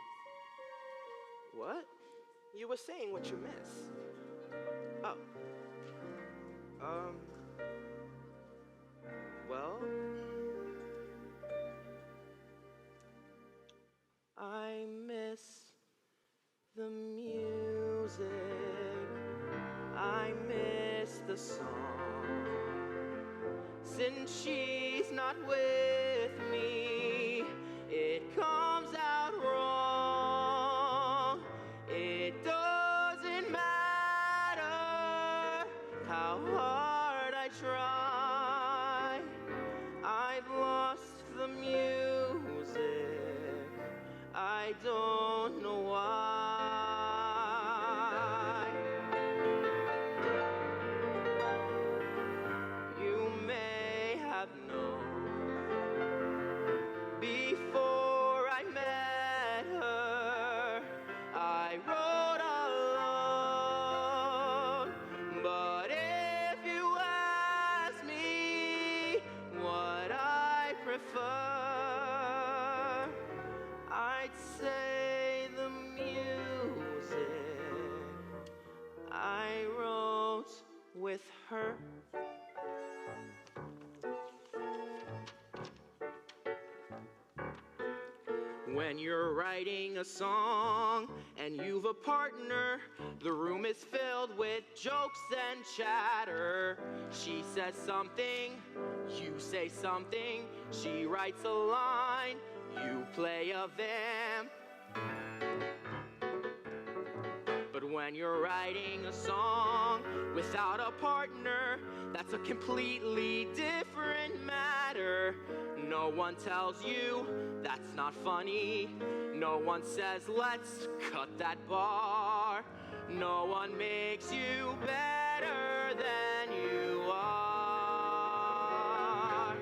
What? You were saying what you miss. Oh. Well... I miss the music, I miss the song. Since she's not with me, it comes out wrong. It doesn't matter how hard I try, I've lost the music. I don't know why. You may have known before I met her, I wrote alone. But if you ask me what I prefer, I'd say the music I wrote with her. When you're writing a song and you've a partner, the room is filled with jokes and chatter. She says something, you say something, she writes a line, you play a vamp. But when you're writing a song without a partner, that's a completely different matter. No one tells you that's not funny. No one says, let's cut that bar. No one makes you better than you are.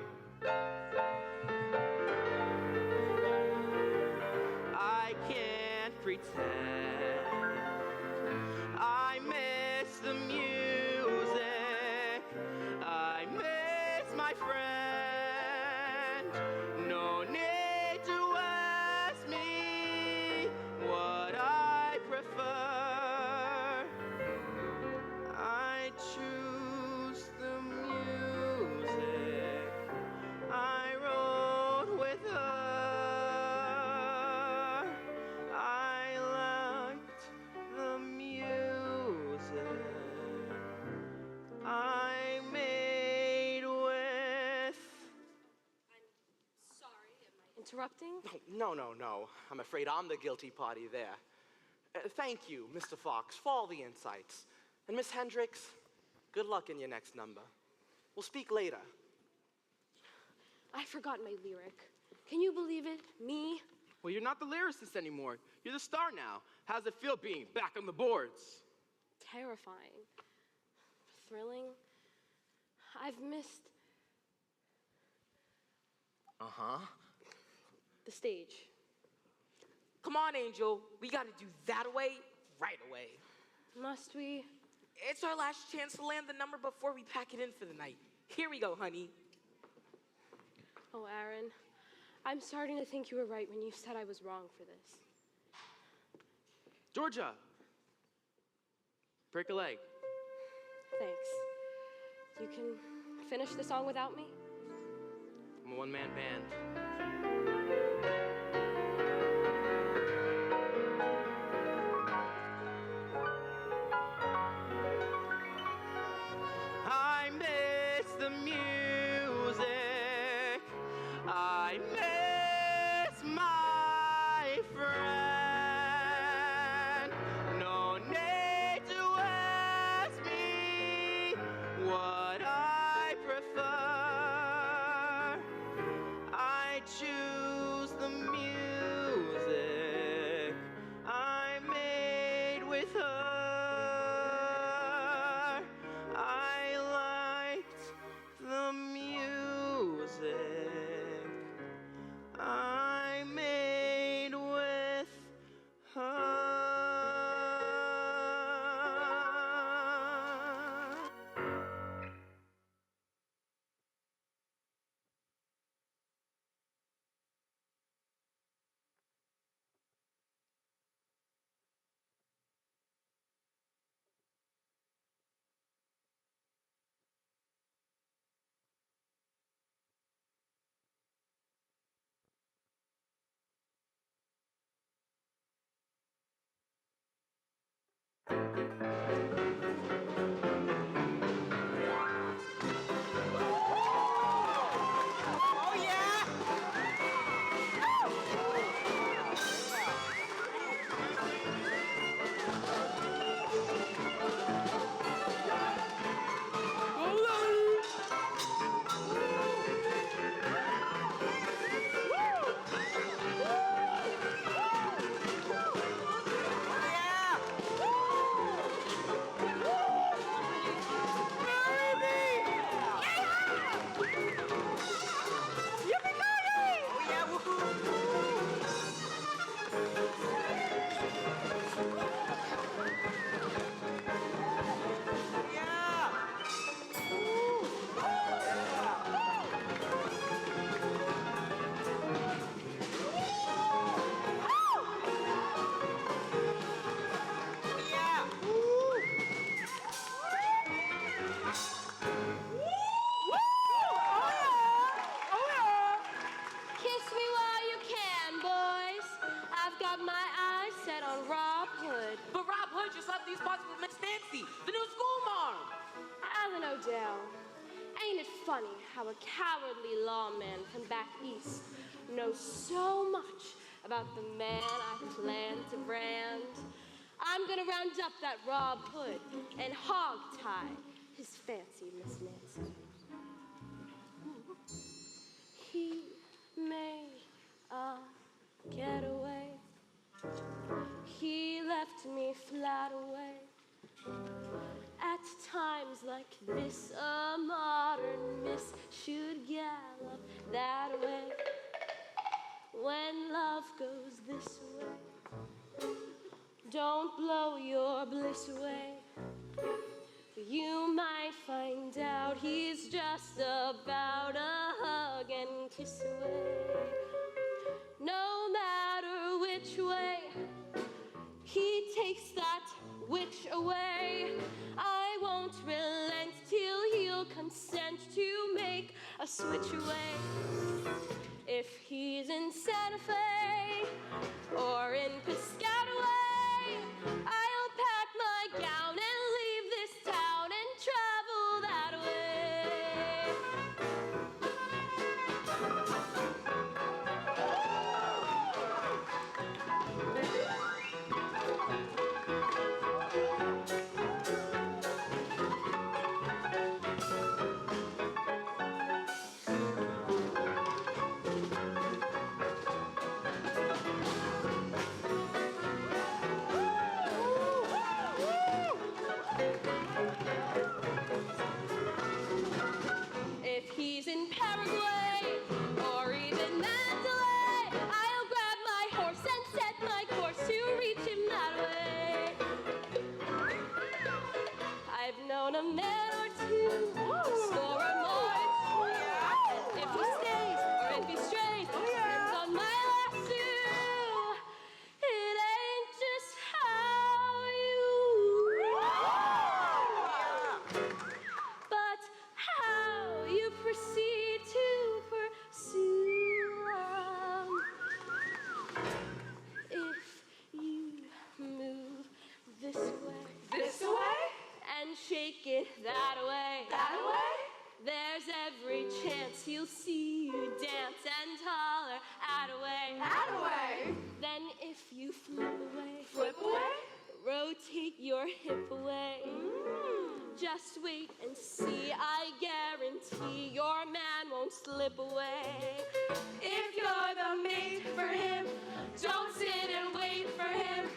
I can't pretend I miss the music. I miss my friend. No need to ask me what I prefer. I choose the music I wrote with her. I liked the music I made with... Interrupting? No. I'm afraid I'm the guilty party there. Thank you, Mr. Fox, for all the insights. And Miss Hendricks, good luck in your next number. We'll speak later. I forgot my lyric. Can you believe it? Me? Well, you're not the lyricist anymore. You're the star now. How's it feel being back on the boards? Terrifying. Thrilling. I've missed the stage. Come on, Angel. We gotta do that away right away. Must we? It's our last chance to land the number before we pack it in for the night. Here we go, honey. Oh, Aaron, I'm starting to think you were right when you said I was wrong for this. Georgia, break a leg. Thanks. You can finish the song without me? I'm a one-man band. I miss the music. I miss my friend. No need to ask me what I prefer. I choose got my eyes set on Rob Hood. But Rob Hood just left these parts with Miss Nancy, the new school marm. Alan O'Dell, ain't it funny how a cowardly lawman from back east knows so much about the man I plan to brand? I'm gonna round up that Rob Hood and hog-tie his fancy Miss Nancy. He made a getaway. He left me flat away. At times like this, a modern miss should gallop that way. When love goes this way, don't blow your bliss away. You might find out he's just about a hug and kiss away. No matter which way he takes that witch away, I won't relent till he'll consent to make a switch away. If he's in Santa Fe or in Piscataway, I'll pack my gown and leave this town and travel that way. If he's in Paraguay or even Mandalay, I'll grab my horse and set my course to reach him that way. I've known a man or two, score or more. If he stays or if he strays, depends on my lasso. It ain't just how you but how you proceed to pursue them. If you move this way, and shake it that way, there's every chance he'll see you dance and holler at-a-way. Then if you flip away, rotate your hip away. Just wait and see, I guarantee your man won't slip away. If you're the mate for him, don't sit and wait for him.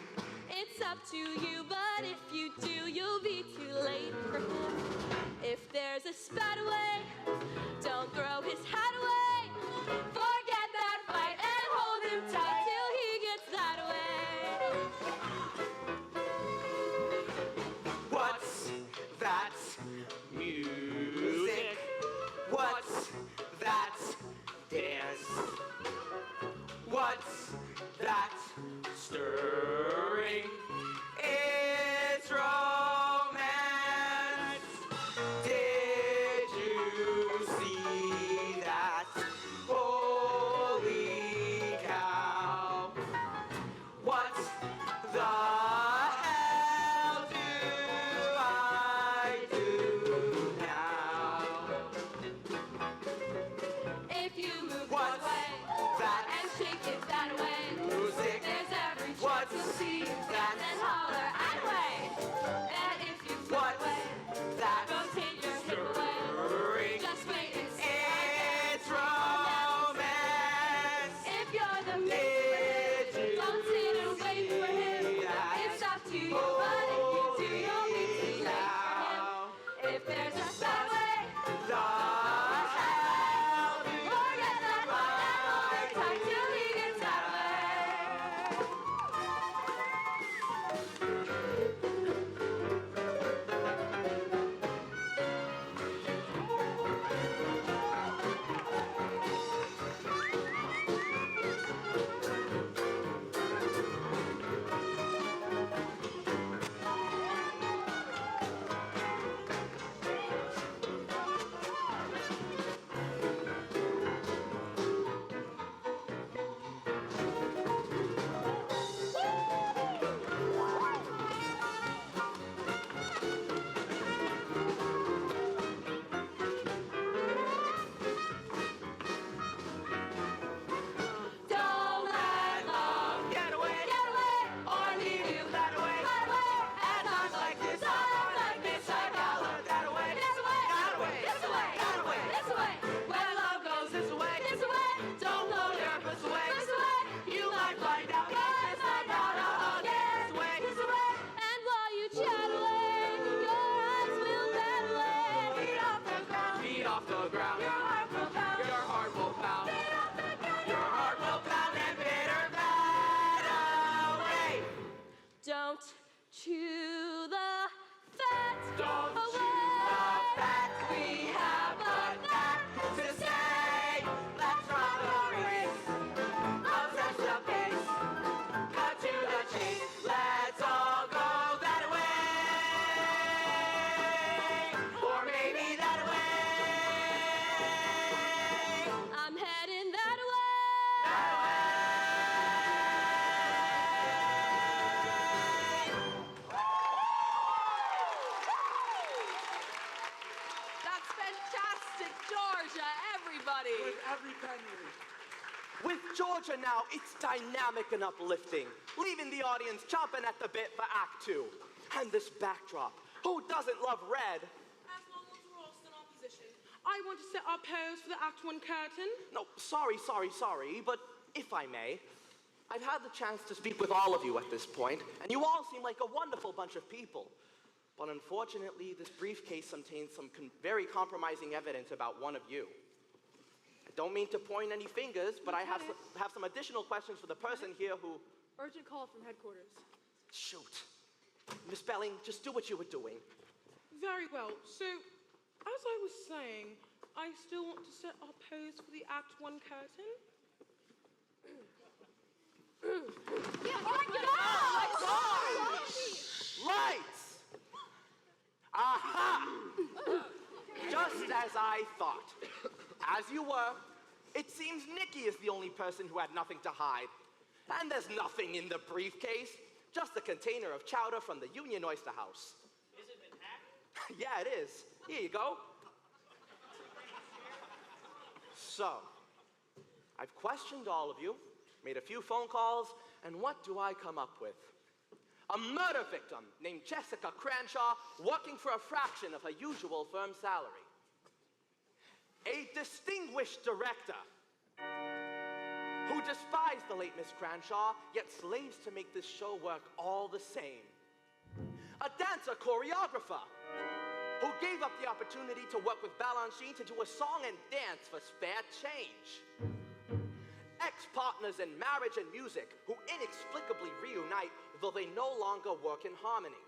It's up to you, but if you do, you'll be too late for him. If there's a spat away, don't throw his hat away. Forget that fight and hold him tight till he gets that way. What's that music? What's that dance? What's that stirring? It's romance. Did you see that? Holy cow. What the hell do I do now? If you move What's this way that and shake it that way, music? there's every chance What's you'll see that and ground. Your heart will pound. Your heart will pound. Your heart will pound and bitter fat away. Don't chew the fat Don't away. chew the fat. We have a fact to say. Let's run the race. I'll set the pace. Cut to the chase. Let's all go that way. Or maybe that way. I'm heading that way. That's fantastic, Georgia, everybody. With every penny. With Georgia now, it's dynamic and uplifting, leaving the audience chomping at the bit for Act 2. And this backdrop, who doesn't love red? As long as we're all still in opposition, I want to set our pose for the Act 1 curtain. No, sorry, but if I may, I've had the chance to speak with all of you at this point, and you all seem like a wonderful bunch of people. But unfortunately, this briefcase contains some very compromising evidence about one of you. I don't mean to point any fingers, but I have some additional questions for the person here who... Urgent call from headquarters. Shoot. Miss Belling, just do what you were doing. Very well. So, as I was saying, I still want to set our pose for the Act 1 curtain. Lights! Aha! Just as I thought. As you were, it seems Nikki is the only person who had nothing to hide. And there's nothing in the briefcase, just a container of chowder from the Union Oyster House. Is it been hacked? Yeah, it is. Here you go. So, I've questioned all of you, made a few phone calls, and what do I come up with? A murder victim named Jessica Cranshaw, working for a fraction of her usual firm salary. A distinguished director who despised the late Miss Cranshaw, yet slaves to make this show work all the same. A dancer choreographer who gave up the opportunity to work with Balanchine to do a song and dance for spare change. Ex-partners in marriage and music who inexplicably reunite though they no longer work in harmony.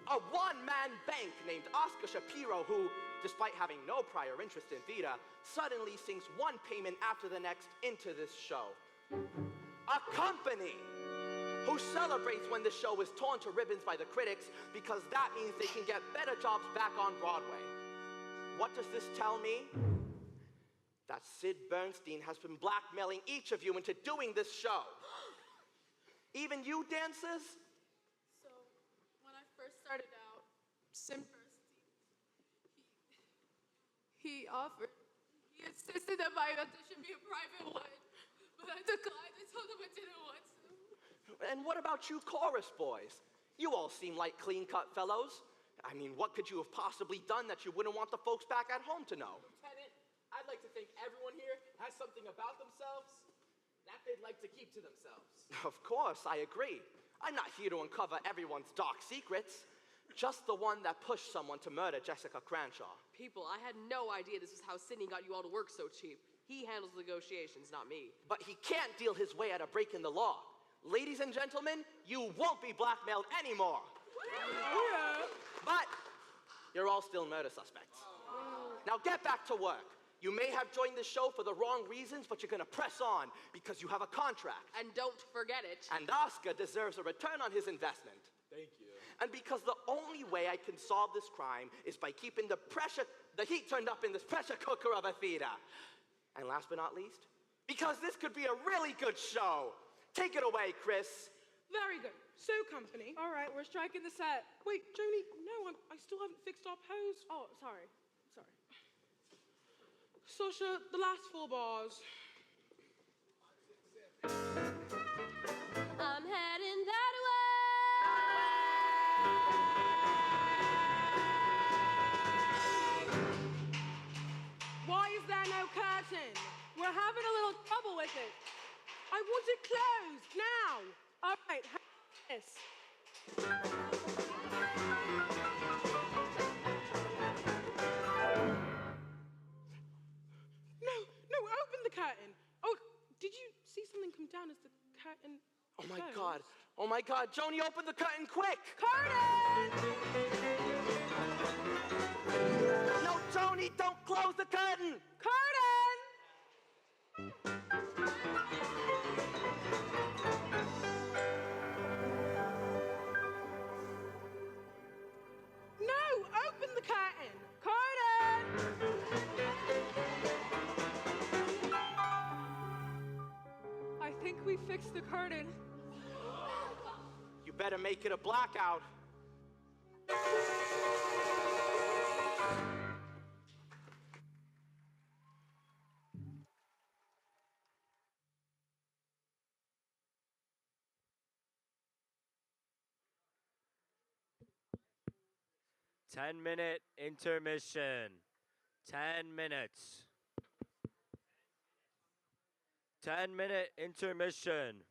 A one-man bank named Oscar Shapiro who, despite having no prior interest in theater, suddenly sinks one payment after the next into this show. A company who celebrates when the show is torn to ribbons by the critics because that means they can get better jobs back on Broadway. What does this tell me? That Sid Bernstein has been blackmailing each of you into doing this show. Even you dancers? So, when I first started out, Sim Bernstein, he insisted that my audition be a private one, but I declined. I told him I didn't want to. And what about you chorus boys? You all seem like clean-cut fellows. I mean, what could you have possibly done that you wouldn't want the folks back at home to know? Lieutenant, I'd like to think everyone here has something about themselves that they'd like to keep to themselves. Of course, I agree. I'm not here to uncover everyone's dark secrets, just the one that pushed someone to murder Jessica Cranshaw. People, I had no idea this is how Sidney got you all to work so cheap. He handles negotiations, not me. But he can't deal his way out of breaking the law. Ladies and gentlemen, you won't be blackmailed anymore. Yeah. But you're all still murder suspects. Now get back to work. You may have joined the show for the wrong reasons, but you're gonna press on because you have a contract. And don't forget it. And Oscar deserves a return on his investment. Thank you. And because the only way I can solve this crime is by keeping the heat turned up in this pressure cooker of a theater. And last but not least, because this could be a really good show. Take it away, Chris. Very good. So, company. All right, we're striking the set. Wait, Joni, no, I still haven't fixed our pose. Oh, sorry. Sasha, the last 4 bars. I'm heading that way. Why is there no curtain? We're having a little trouble with it. I want it closed, now. All right, this. curtain. Oh, did you see something come down as the curtain? Oh my God. Oh my God. Joni, open the curtain quick. Curtain! No, Joni, don't close the curtain. Curtain! No, open the curtain. Curtain! I think we fixed the curtain. You better make it a blackout. 10-minute intermission. 10 minutes. 10-minute intermission.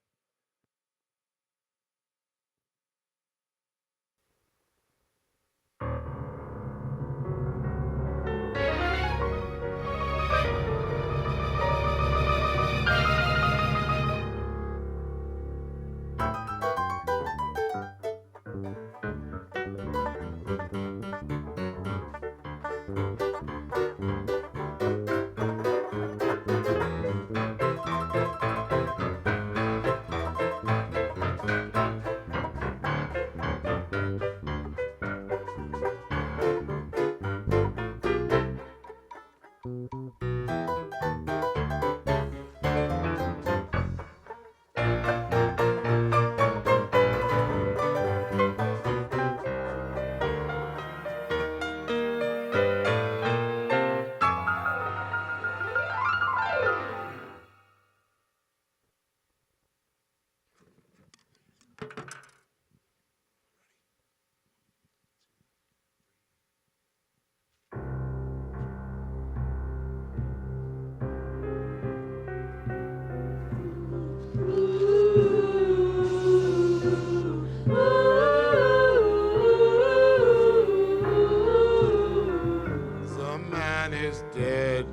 The man is dead.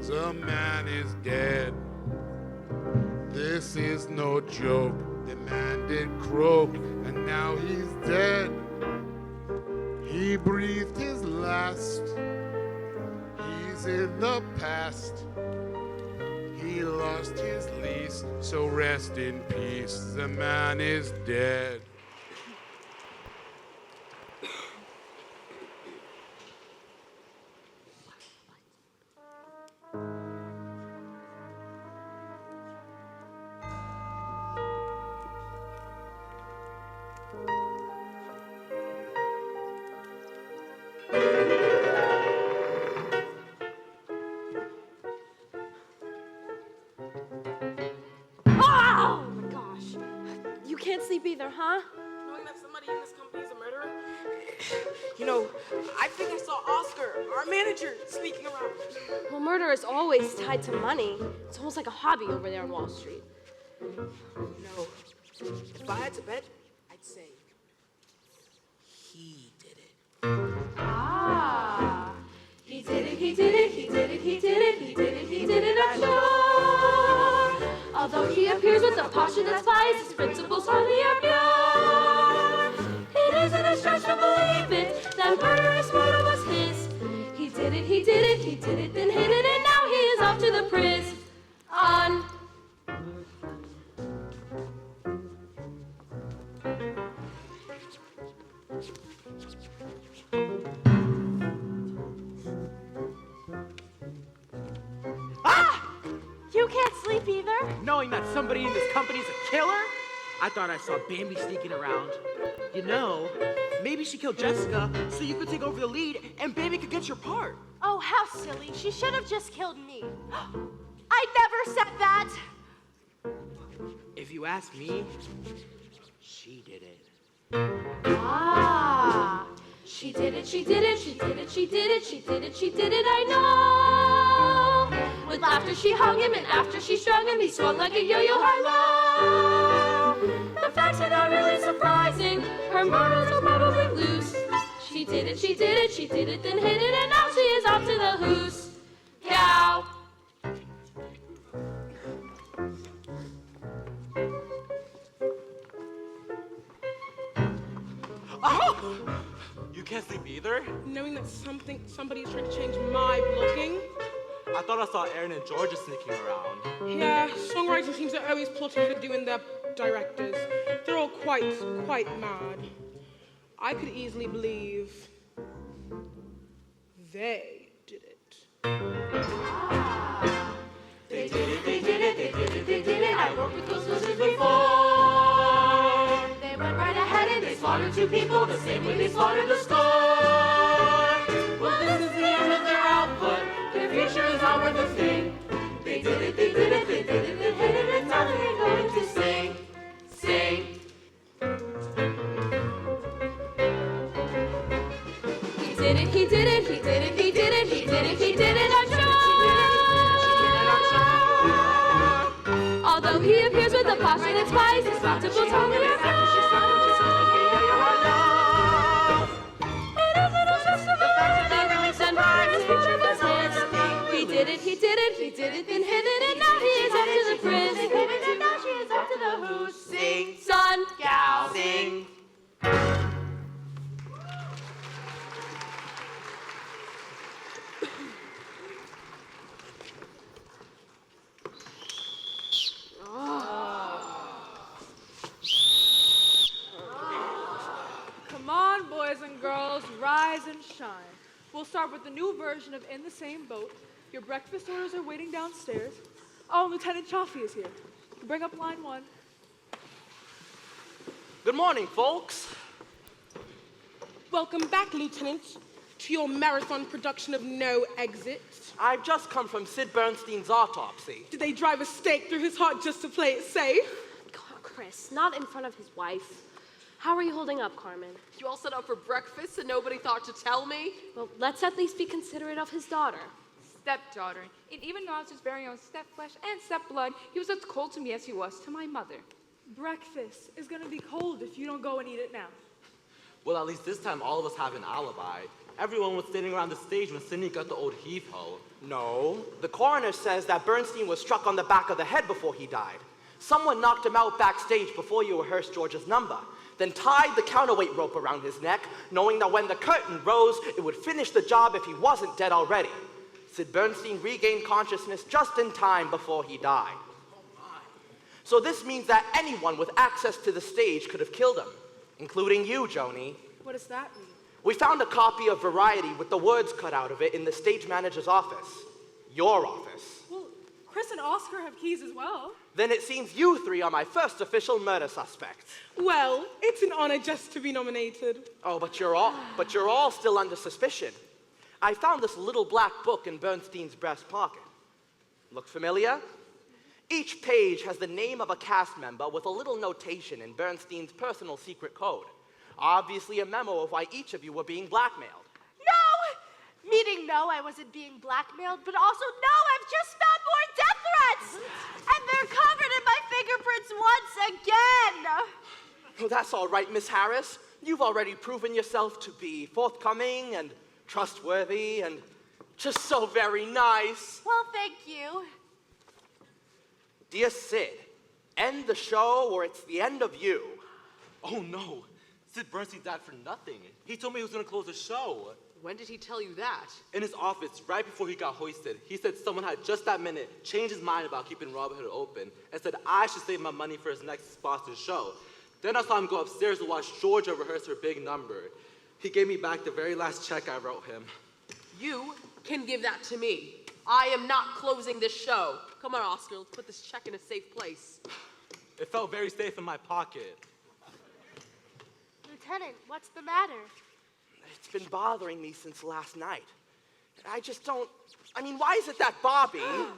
The man is dead. This is no joke. The man did croak, and now he's dead. He breathed his last. He's in the past. He lost his lease, so rest in peace. The man is dead. Oh my gosh. You can't sleep either, huh? Knowing that somebody in this company is a murderer? You know, I think I saw Oscar, our manager, sneaking around. Well, murder is always tied to money. It's almost like a hobby over there on Wall Street. No. If I had to bet, I'd say he did it. Ah, he did it, he did it, he did it, he did it, he did it, he did it, I'm sure. Although he appears with a passionate spice, his principles hardly are pure. It isn't a stretch to believe it, that murderous motive was his. He did it, he did it, he did it, then hid it, and now he is off to the prison. You can't sleep either? Knowing that somebody in this company's a killer? I thought I saw Bambi sneaking around. You know, maybe she killed Jessica so you could take over the lead and Bambi could get your part. Oh, how silly. She should have just killed me. I never said that. If you ask me, she did it. Ah, she did it, she did it, she did it, she did it, she did it, she did it, I know. With laughter she hung him, and after she strung him, he swung like a yo-yo high low. The facts are not really surprising, her murders are probably loose. She did it, she did it, she did it, then hid it, and now she is off to the hoose. Cow. You can't sleep either? Knowing that somebody is trying to change my blocking. I thought I saw Aaron and Georgia sneaking around. Yeah, songwriting teams are always plotting to doing their directors. They're all quite mad. I could easily believe they did it. They did it, they did it, they did it, they did it. I worked with those losers before. They went right ahead and they slaughtered 2 people the same way they slaughtered the score. Well, this is the end of their output. Their future is not worth a thing. They did it, they did it, they did it, they did it. And now they're going to sing, sing. He did it, he did it, he did it, he did it, he did it, he did it, I'm sure. Although he appears with a passionate spice, his spectacles only are pure. It isn't just a fact that they really send by his future was his. He did it, he did it, he did it, then hid it, and now he is up to the prince. And now she is up to the who. Sing, son, gal, sing. Come on, boys and girls, rise and shine. We'll start with the new version of In the Same Boat. Your breakfast orders are waiting downstairs. Oh, and Lieutenant Chaffee is here. Bring up line 1. Good morning, folks. Welcome back, Lieutenant, to your marathon production of No Exit. I've just come from Sid Bernstein's autopsy. Did they drive a stake through his heart just to play it safe? Chris, not in front of his wife. How are you holding up, Carmen? You all set up for breakfast and nobody thought to tell me? Well, let's at least be considerate of his daughter. Stepdaughter. And even though I was his very own stepflesh and stepblood, he was as cold to me as he was to my mother. Breakfast is gonna be cold if you don't go and eat it now. Well, at least this time all of us have an alibi. Everyone was standing around the stage when Cindy got the old heave-ho. No, the coroner says that Bernstein was struck on the back of the head before he died. Someone knocked him out backstage before you rehearsed George's number, then tied the counterweight rope around his neck, knowing that when the curtain rose, it would finish the job if he wasn't dead already. Sid Bernstein regained consciousness just in time before he died. So this means that anyone with access to the stage could have killed him, including you, Joni. What does that mean? We found a copy of Variety with the words cut out of it in the stage manager's office. Your office. Well, Chris and Oscar have keys as well. Then it seems you 3 are my first official murder suspects. Well, it's an honor just to be nominated. Oh, but you're all still under suspicion. I found this little black book in Bernstein's breast pocket. Look familiar? Each page has the name of a cast member with a little notation in Bernstein's personal secret code. Obviously a memo of why each of you were being blackmailed. No! Meaning no, I wasn't being blackmailed, but also no, I've just found more death threats! And they're covered in my fingerprints once again! Oh, that's all right, Miss Harris. You've already proven yourself to be forthcoming and trustworthy and just so very nice. Well, thank you. Dear Sid, end the show or it's the end of you. Oh no, Sid Bernstein died for nothing. He told me he was gonna close the show. When did he tell you that? In his office, right before he got hoisted, he said someone had just that minute changed his mind about keeping Robin Hood open and said I should save my money for his next Boston show. Then I saw him go upstairs to watch Georgia rehearse her big number. He gave me back the very last check I wrote him. You can give that to me. I am not closing this show. Come on, Oscar, let's put this check in a safe place. It felt very safe in my pocket. Lieutenant, what's the matter? It's been bothering me since last night. I just don't, why is it that Bobby, of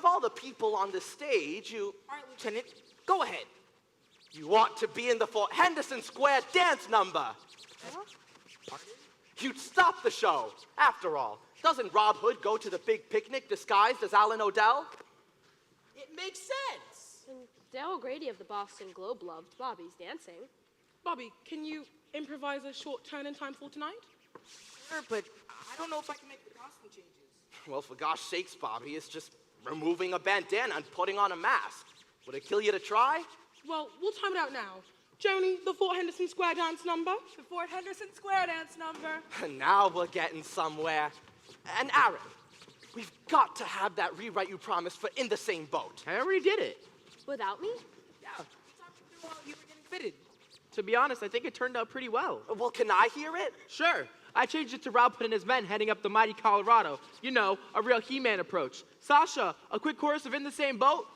all the people on the stage, you, Lieutenant, go ahead. You ought to be in the Fort Henderson Square dance number. Huh? You'd stop the show. After all, doesn't Rob Hood go to the big picnic disguised as Alan Odell? It makes sense. And Dale Grady of the Boston Globe loved Bobby's dancing. Bobby, can you improvise a short turn in time for tonight? Sure, but I don't know if I can make the costume changes. Well, for gosh sakes, Bobby, it's just removing a bandana and putting on a mask. Would it kill you to try? Well, we'll time it out now. Joni, the Fort Henderson Square dance number? The Fort Henderson Square dance number. Now we're getting somewhere. And Aaron, we've got to have that rewrite you promised for In the Same Boat. I already did it. Without me? Yeah. You were getting fitted. To be honest, I think it turned out pretty well. Well, can I hear it? Sure. I changed it to Ralph and his men heading up the mighty Colorado. You know, a real He-Man approach. Sasha, a quick chorus of In the Same Boat.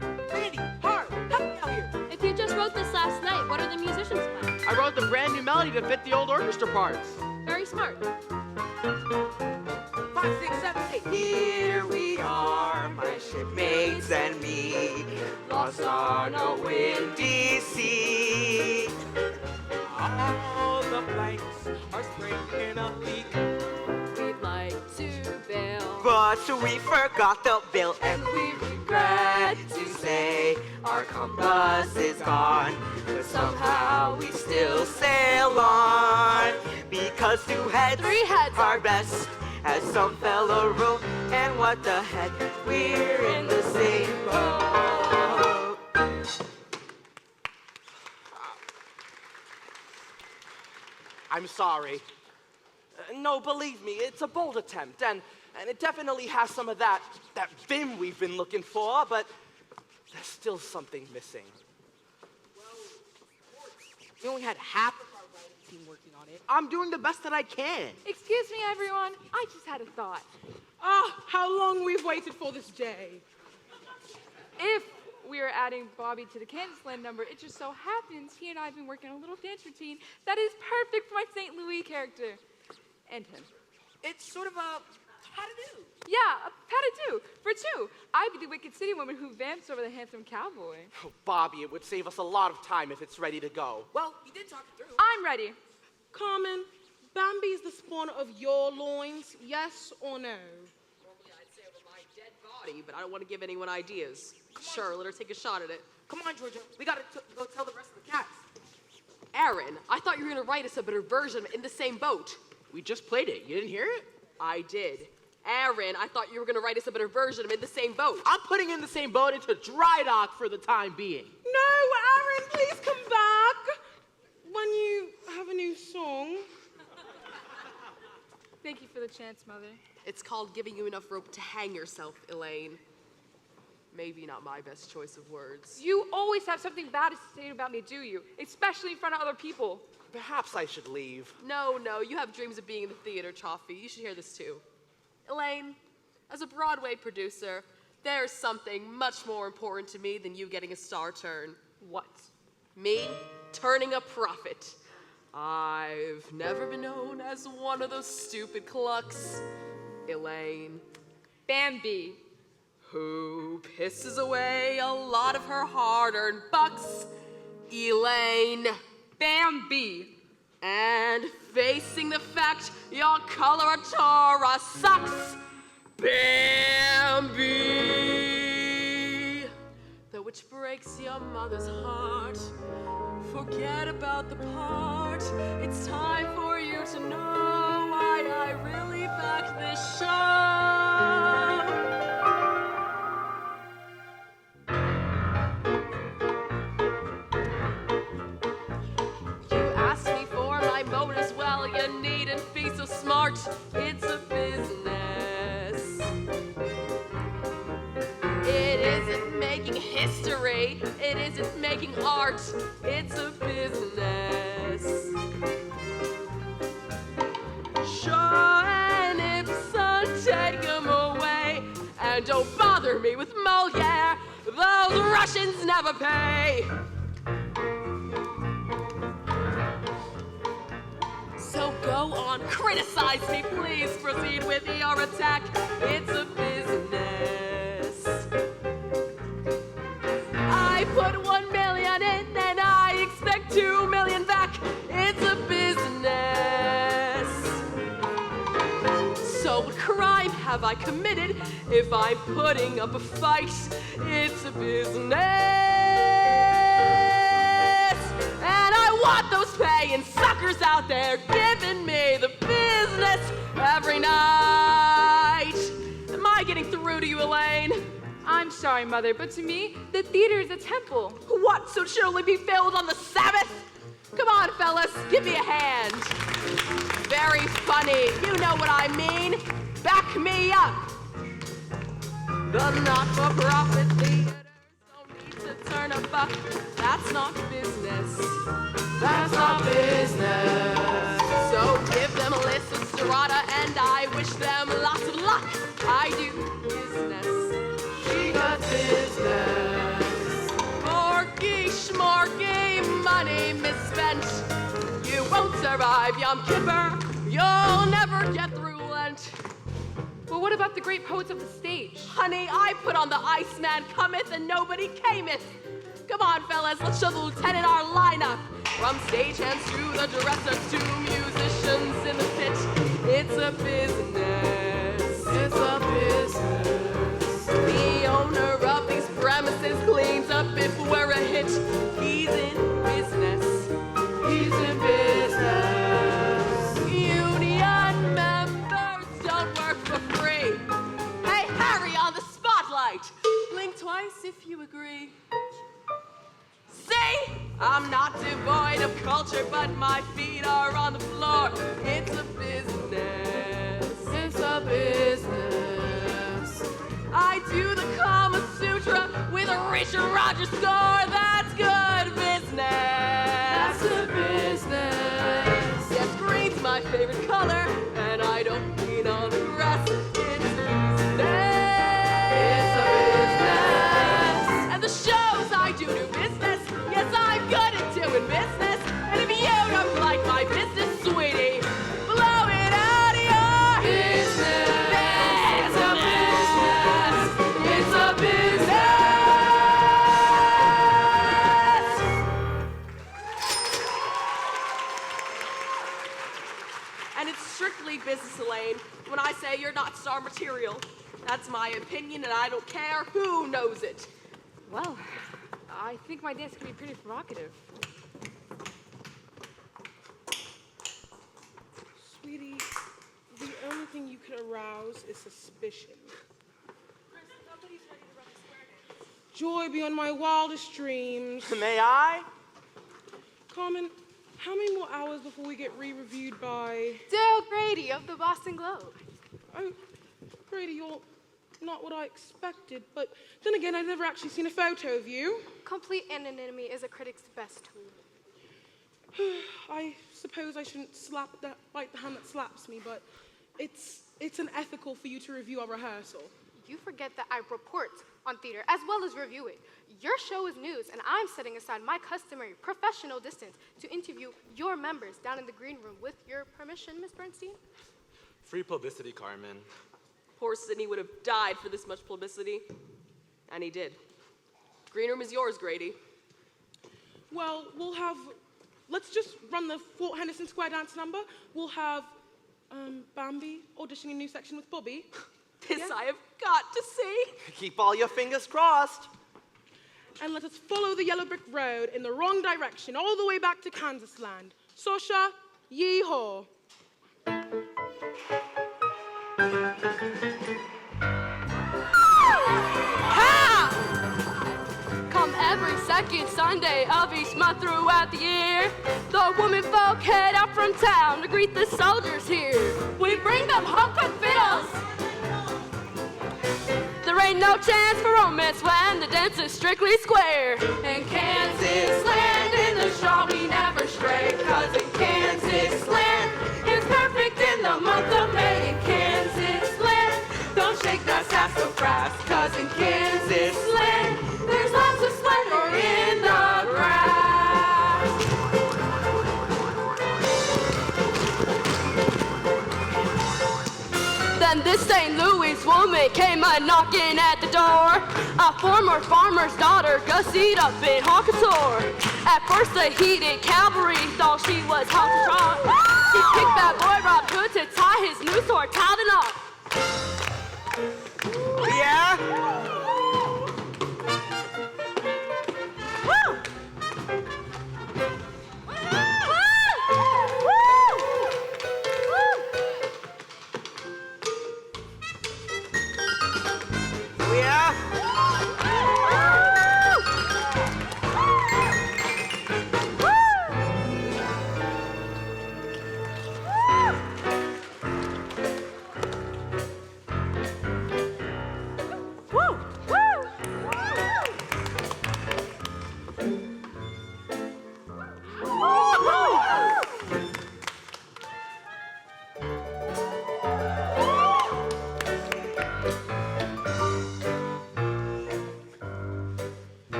Randy, Hart, help me out here. If you just wrote this last night, what are the musicians playing? I wrote the brand new melody to fit the old orchestra parts. Very smart. 5, 6, 7, 8. Here we are, my shipmates and me, lost on a windy sea. All the planks are spraying a leak. We'd like to bail, But we forgot the bill, and we regret to say our compass is gone. But somehow we still sail on, because 2 heads, 3 heads are best, as some fella wrote. And what the heck, we're in the same boat. I'm sorry. No, believe me, it's a bold attempt, and it definitely has some of that vim we've been looking for, but there's still something missing. We only had half of our writing team working on it. I'm doing the best that I can. Excuse me, everyone. I just had a thought. How long we've waited for this day. If we are adding Bobby to the Candaceland number, it just so happens he and I have been working on a little dance routine that is perfect for my St. Louis character. And him. It's sort of a how-to-do. Yeah, a how-to-do. For 2, I'd be the Wicked City woman who vamps over the handsome cowboy. Oh, Bobby, it would save us a lot of time if it's ready to go. Well, you did talk it through. I'm ready. Carmen, Bambi's the spawn of your loins, yes or no? Normally I'd say over my dead body, but I don't want to give anyone ideas. Sure, let her take a shot at it. Come on, Georgia. We gotta go tell the rest of the cats. Aaron, I thought you were going to write us a better version of In the Same Boat. We just played it. You didn't hear it? I did. Aaron, I thought you were going to write us a better version of In the Same Boat. I'm putting In the Same Boat into dry dock for the time being. No, Aaron, please come back when you have a new song. Thank you for the chance, Mother. It's called giving you enough rope to hang yourself, Elaine. Maybe not my best choice of words. You always have something bad to say about me, do you? Especially in front of other people. Perhaps I should leave. No, you have dreams of being in the theater, Chaffee. You should hear this too. Elaine, as a Broadway producer, there's something much more important to me than you getting a star turn. What? Me turning a profit. I've never been known as one of those stupid clucks. Elaine. Bambi. Who pisses away a lot of her hard-earned bucks. Elaine. Bambi. And facing the fact your coloratura sucks. Bambi. The which breaks your mother's heart. Forget about the part. It's time for you to know why I really back this show. You asked me for my vote as well. You needn't be so smart. It's a business. It isn't making history. It isn't making art. It's a business. Shaw and Ibsen, take 'em away. And don't bother me with Moliere. Those Russians never pay. So go on, criticize me, please proceed with your attack. It's a business. I put 1 million in and I expect 2 million back. It's a business. So what crime have I committed if I'm putting up a fight? It's a business. And I want those paying suckers out there giving me the business every night. Am I getting through to you, Elaine? I'm sorry, Mother, but to me, the theater is a temple. What, so it should only be filled on the Sabbath? Come on, fellas, give me a hand. Very funny, you know what I mean. Back me up. The not-for-profit theaters don't need to turn a buck. That's not business. That's not business. So give them a list of Strata and I wish them lots of luck. I do business. She got business. Morky, schmorky, money misspent. You won't survive Yom Kippur. You'll never get through Lent. But what about the great poets of the stage? Honey, I put on the Iceman cometh and nobody cameth. Come on, fellas, let's show the lieutenant our lineup. From stagehands to the dressers to musicians in the pit. It's a business. It's a business. The owner of these premises cleans up if we're a hit. He's in business. He's in business. Union members don't work for free. Hey, Harry on the spotlight. Blink twice if you agree. See? I'm not devoid of culture, but my feet are on the floor. It's a business. It's a business. I do the Kama Sutra with a Richard Rogers score. That's good business. That's a business. Yes, green's my favorite color, and I don't mean on the rest. It's a business. It's a business. And the shows I do business. Yes, I'm good at doing business. And if you don't like my business, sweetie, blow it out of your business. It's a business. It's a business. And it's strictly business, Elaine, when I say you're not star material. That's my opinion, and I don't care who knows it. Well, I think my dance can be pretty provocative. Sweetie, the only thing you could arouse is suspicion. Joy beyond my wildest dreams. May I? Carmen, how many more hours before we get re-reviewed by... Dale Grady of the Boston Globe. Oh, Grady, you're not what I expected, but then again, I've never actually seen a photo of you. Complete anonymity is a critic's best tool. I suppose I shouldn't bite the hand that slaps me, but it's unethical for you to review our rehearsal. You forget that I report on theater as well as review it. Your show is news, and I'm setting aside my customary professional distance to interview your members down in the green room with your permission, Miss Bernstein. Free publicity, Carmen. Poor Sidney would have died for this much publicity. And he did. Green room is yours, Grady. Well, let's just run the Fort Henderson Square dance number. We'll have Bambi auditioning a new section with Bobby. This I have got to see. Keep all your fingers crossed. And let us follow the yellow brick road in the wrong direction all the way back to Kansas land. Sosha, yee-haw. Come every second Sunday of each month throughout the year. The women folk head out from town to greet the soldiers here. We bring them home-cooked fiddles. There ain't no chance for romance when the dance is strictly square. In Kansas land, in the straw we never stray. 'Cause in Kansas land, it's perfect in the month of May. In Kansas land, don't shake that sassafras. 'Cause in Kansas land, there's lots of splendor in the grass. Then this St. Louis woman came a-knocking at the door. A former farmer's daughter gussied up in haute couture. At first the heated cavalry thought she was hot to trot. She picked that boy Rob Hood to tie his noose or tie the knot. Yeah? Woo! Yeah?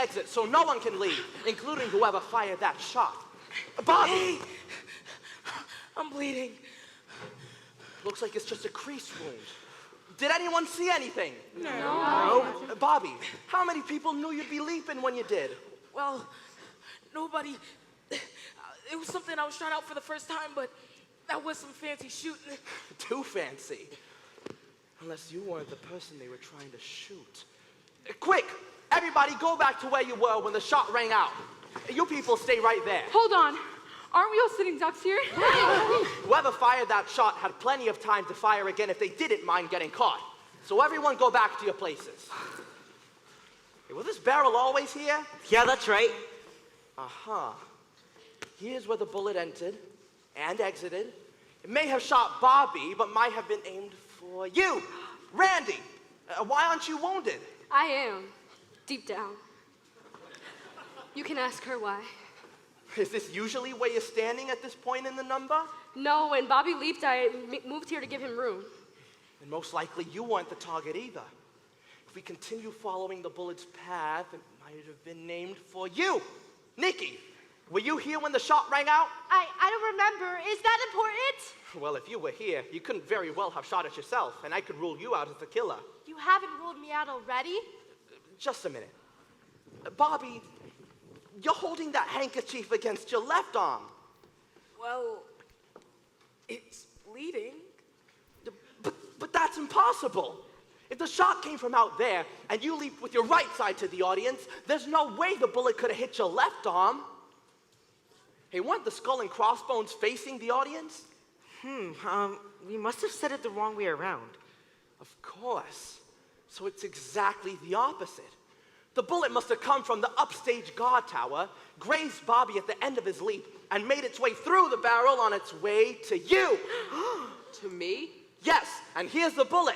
exit so no one can leave, including whoever fired that shot. Bobby! Hey, I'm bleeding. Looks like it's just a crease wound. Did anyone see anything? No. Bobby, how many people knew you'd be leaping when you did? Well, nobody. It was something I was trying out for the first time, but that was some fancy shooting. Too fancy. Unless you weren't the person they were trying to shoot. Quick! Everybody go back to where you were when the shot rang out. You people stay right there. Hold on. Aren't we all sitting ducks here? Whoever fired that shot had plenty of time to fire again if they didn't mind getting caught. So everyone go back to your places. Hey, was this barrel always here? Yeah, that's right. Uh-huh. Here's where the bullet entered and exited. It may have shot Bobby, but might have been aimed for you. Randy, why aren't you wounded? I am, deep down. You can ask her why. Is this usually where you're standing at this point in the number? No, when Bobby leaped, I moved here to give him room. And most likely you weren't the target either. If we continue following the bullet's path, it might have been named for you. Nikki, were you here when the shot rang out? I don't remember. Is that important? Well, if you were here, you couldn't very well have shot it yourself, and I could rule you out as the killer. You haven't ruled me out already? Just a minute. Bobby, you're holding that handkerchief against your left arm. Well, it's bleeding. But that's impossible. If the shot came from out there and you leaped with your right side to the audience, there's no way the bullet could have hit your left arm. Hey, weren't the skull and crossbones facing the audience? We must have said it the wrong way around. Of course. So it's exactly the opposite. The bullet must have come from the upstage guard tower, grazed Bobby at the end of his leap, and made its way through the barrel on its way to you. To me? Yes, and here's the bullet.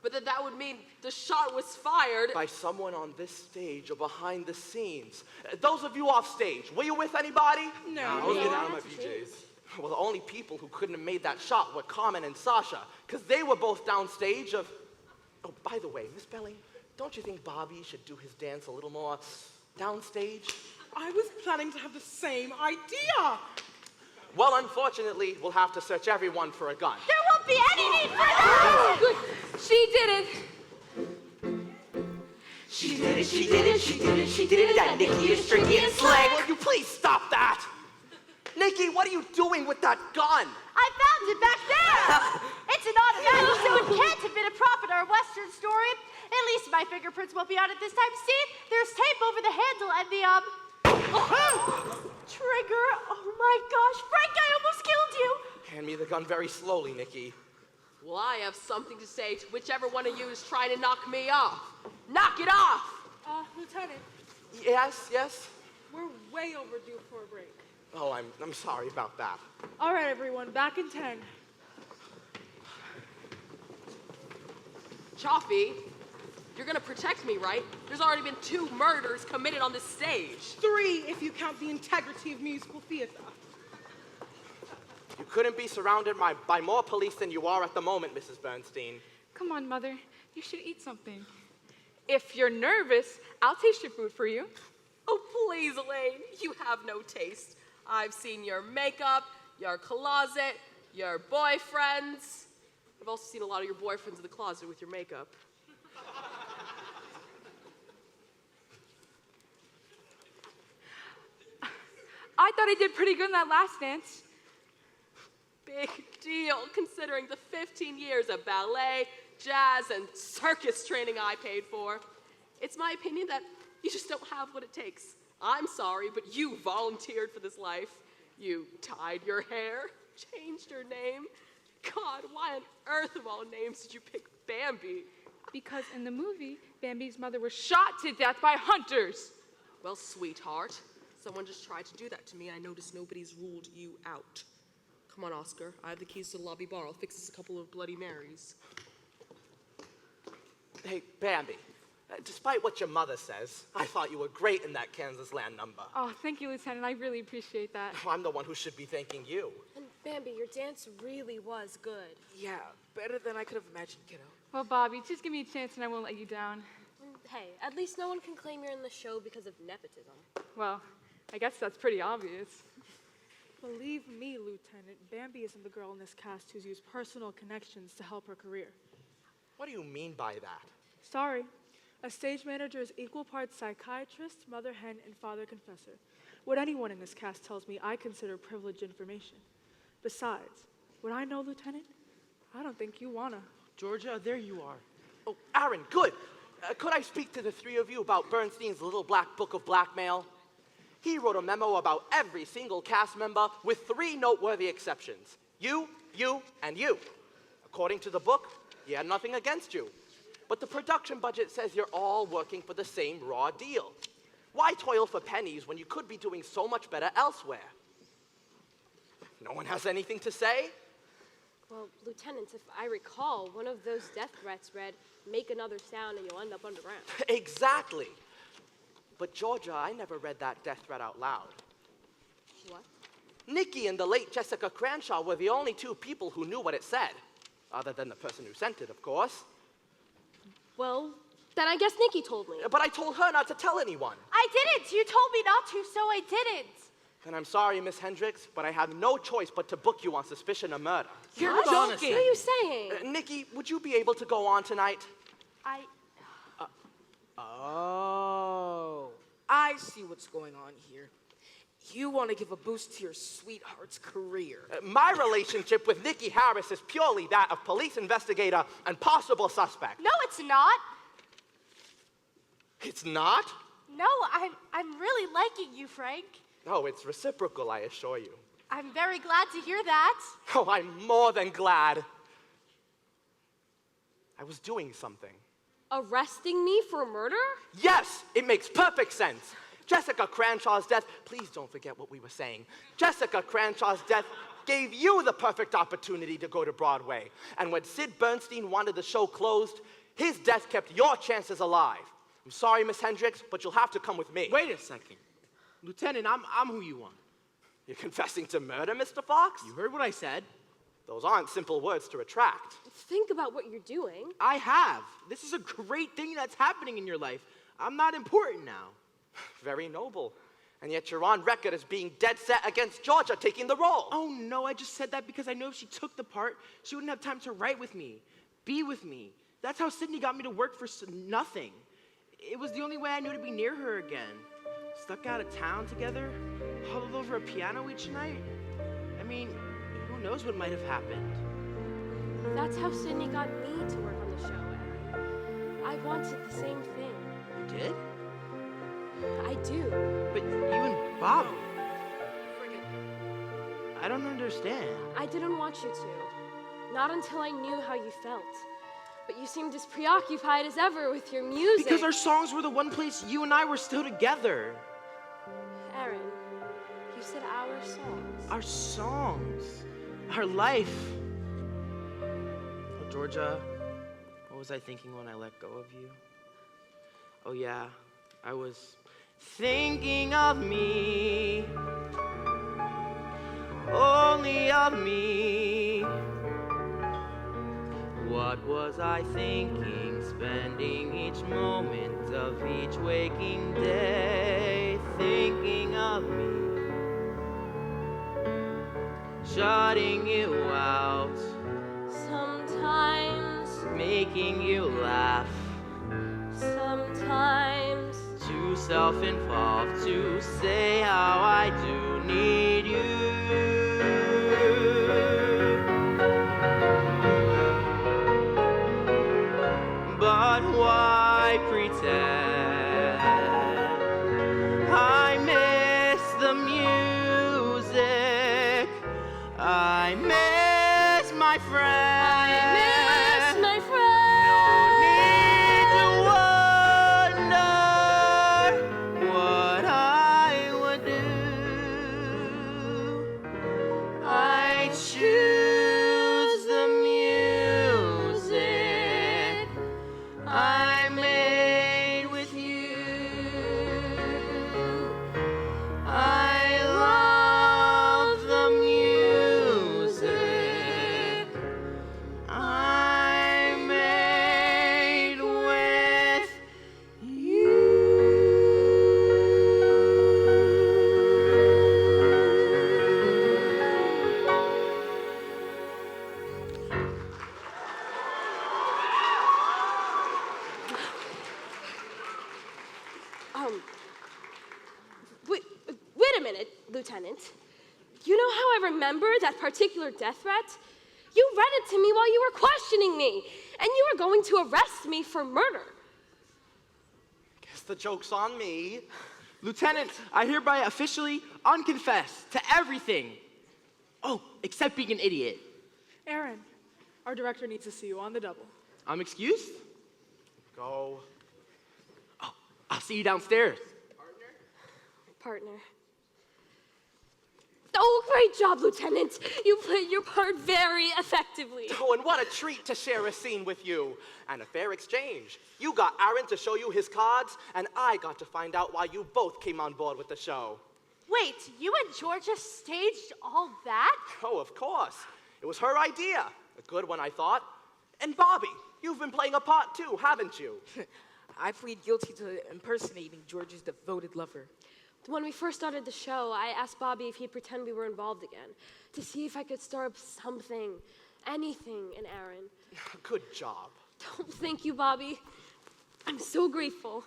But then that would mean the shot was fired by someone on this stage or behind the scenes. Those of you off stage, were you with anybody? No. I was getting out of my PJs. Well, the only people who couldn't have made that shot were Carmen and Sasha, because they were both downstage of... Oh, by the way, Miss Belling, don't you think Bobby should do his dance a little more downstage? I was planning to have the same idea. Well, unfortunately, we'll have to search everyone for a gun. There won't be any need for that! Good. She did it. She did it, she did it, she did it, she did it. That Nikki is tricky and slick. Will you please stop that? Nikki, what are you doing with that gun? I found it back there! It's an automatic, so it can't have been a prophet or a Western story. At least my fingerprints won't be on it this time. See? There's tape over the handle and the, trigger. Oh my gosh, Frank, I almost killed you! Hand me the gun very slowly, Nikki. Well, I have something to say to whichever one of you is trying to knock me off. Knock it off! Lieutenant. Yes? We're way overdue for a break. Oh, I'm sorry about that. All right, everyone, back in 10. Chaffee, you're gonna protect me, right? There's already been 2 murders committed on this stage. 3 if you count the integrity of musical theater. You couldn't be surrounded by more police than you are at the moment, Mrs. Bernstein. Come on, Mother. You should eat something. If you're nervous, I'll taste your food for you. Oh, please, Elaine. You have no taste. I've seen your makeup, your closet, your boyfriends. I've also seen a lot of your boyfriends in the closet with your makeup. I thought I did pretty good in that last dance. Big deal, considering the 15 years of ballet, jazz, and circus training I paid for. It's my opinion that you just don't have what it takes. I'm sorry, but you volunteered for this life. You dyed your hair, changed your name. God, why on earth of all names did you pick Bambi? Because in the movie, Bambi's mother was shot to death by hunters. Well, sweetheart, someone just tried to do that to me, and I noticed nobody's ruled you out. Come on, Oscar. I have the keys to the lobby bar. I'll fix us a couple of Bloody Marys. Hey, Bambi, despite what your mother says, I thought you were great in that Kansas Land number. Oh, thank you, Lieutenant. I really appreciate that. I'm the one who should be thanking you. And Bambi, your dance really was good. Yeah, better than I could have imagined, kiddo. Well, Bobby, just give me a chance and I won't let you down. Hey, at least no one can claim you're in the show because of nepotism. Well, I guess that's pretty obvious. Believe me, Lieutenant, Bambi isn't the girl in this cast who's used personal connections to help her career. What do you mean by that? Sorry. A stage manager is equal parts psychiatrist, mother hen, and father confessor. What anyone in this cast tells me, I consider privileged information. Besides, what I know, Lieutenant, I don't think you wanna. Georgia, there you are. Oh, Aaron, good. Could I speak to the three of you about Bernstein's little black book of blackmail? He wrote a memo about every single cast member with 3 noteworthy exceptions. You, and you. According to the book, he had nothing against you. But the production budget says you're all working for the same raw deal. Why toil for pennies when you could be doing so much better elsewhere? No one has anything to say? Well, Lieutenant, if I recall, one of those death threats read, "Make another sound and you'll end up underground." Exactly. But Georgia, I never read that death threat out loud. What? Nikki and the late Jessica Cranshaw were the only 2 people who knew what it said. Other than the person who sent it, of course. Well, then I guess Nikki told me. But I told her not to tell anyone. I didn't! You told me not to, so I didn't! And I'm sorry, Miss Hendricks, but I had no choice but to book you on suspicion of murder. You're joking! What are you saying? Nikki, would you be able to go on tonight? Oh, I see what's going on here. You want to give a boost to your sweetheart's career. My relationship with Nikki Harris is purely that of police investigator and possible suspect. No, it's not. It's not? No, I'm really liking you, Frank. Oh, it's reciprocal, I assure you. I'm very glad to hear that. Oh, I'm more than glad. I was doing something. Arresting me for murder? Yes, it makes perfect sense. Jessica Cranshaw's death, please don't forget what we were saying. Jessica Cranshaw's death gave you the perfect opportunity to go to Broadway. And when Sid Bernstein wanted the show closed, his death kept your chances alive. I'm sorry, Miss Hendricks, but you'll have to come with me. Wait a second. Lieutenant, I'm who you want. You're confessing to murder, Mr. Fox? You heard what I said. Those aren't simple words to retract. Think about what you're doing. I have. This is a great thing that's happening in your life. I'm not important now. Very noble. And yet you're on record as being dead set against Georgia taking the role. Oh, no, I just said that because I know if she took the part, she wouldn't have time to write with me, be with me. That's how Sydney got me to work for nothing. It was the only way I knew to be near her again. Stuck out of town together, huddled over a piano each night. I mean, who knows what might have happened. That's how Sydney got me to work on the show, Aaron. I wanted the same thing. You did? I do. But you and Bob... I don't understand. I didn't want you to. Not until I knew how you felt. But you seemed as preoccupied as ever with your music. Because our songs were the one place you and I were still together. Aaron, you said our songs. Our songs. Our life. Oh, Georgia, what was I thinking when I let go of you? Oh, yeah, I was thinking of me. Only of me. What was I thinking, spending each moment of each waking day, thinking of me, shutting you out, sometimes making you laugh, sometimes too self-involved to say how I do need you. But why pretend? I miss the music. I miss my friends. I miss my friends. No need to wonder what I would do. I choose the music I made with you. I love the music Wait a minute, Lieutenant. You know how I remember that particular death threat? You read it to me while you were questioning me, and you were going to arrest me for murder. Guess the joke's on me. Lieutenant, I hereby officially unconfess to everything. Oh, except being an idiot. Aaron, our director needs to see you on the double. I'm excused? Go. Oh, I'll see you downstairs. Partner. Oh, great job, Lieutenant. You played your part very effectively. Oh, and what a treat to share a scene with you. And a fair exchange. You got Aaron to show you his cards, and I got to find out why you both came on board with the show. Wait, you and Georgia staged all that? Oh, of course. It was her idea. A good one, I thought. And Bobby, you've been playing a part too, haven't you? I plead guilty to impersonating George's devoted lover. When we first started the show, I asked Bobby if he'd pretend we were involved again, to see if I could stir up something, anything in Aaron. Good job. Oh, thank you, Bobby. I'm so grateful.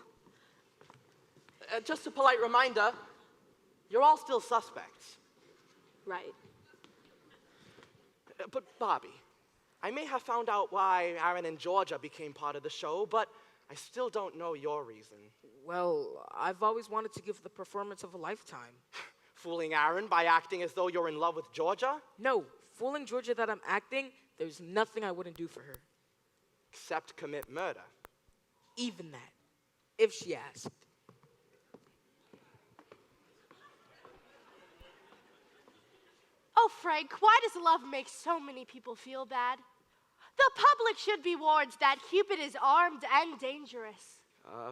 Just a polite reminder, you're all still suspects. Right. But Bobby, I may have found out why Aaron and Georgia became part of the show, but I still don't know your reason. Well, I've always wanted to give the performance of a lifetime. Fooling Aaron by acting as though you're in love with Georgia? No, fooling Georgia that I'm acting, there's nothing I wouldn't do for her. Except commit murder. Even that, if she asked. Oh, Frank, why does love make so many people feel bad? The public should be warned that Cupid is armed and dangerous.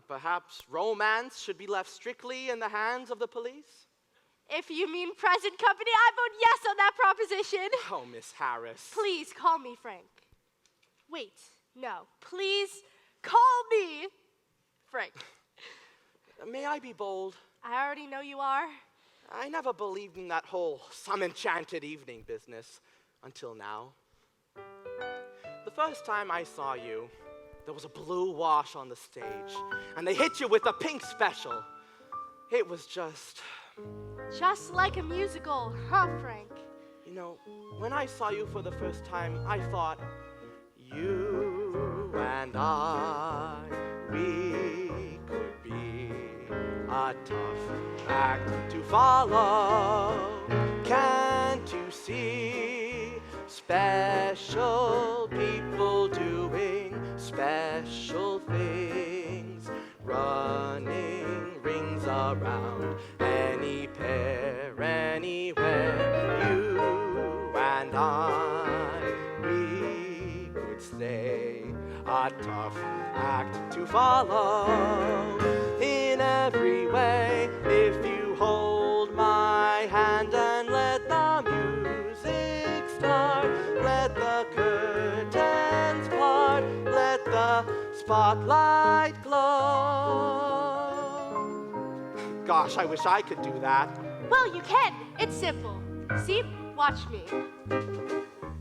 Perhaps romance should be left strictly in the hands of the police? If you mean present company, I vote yes on that proposition. Oh, Miss Harris. Please call me Frank. Wait, no. Please call me Frank. May I be bold? I already know you are. I never believed in that whole some enchanted evening business until now. The first time I saw you, there was a blue wash on the stage, and they hit you with a pink special. It was just like a musical, huh, Frank? You know, when I saw you for the first time, I thought, you and I, we could be a tough act to follow. Can't you see special people doing special things, running rings around any pair, anywhere? You and I, we could stay a tough act to follow in every way. If you hold my hand and let the music start, let the curtains part, let the spotlight glow. Gosh, I wish I could do that. Well, you can. It's simple. See? Watch me.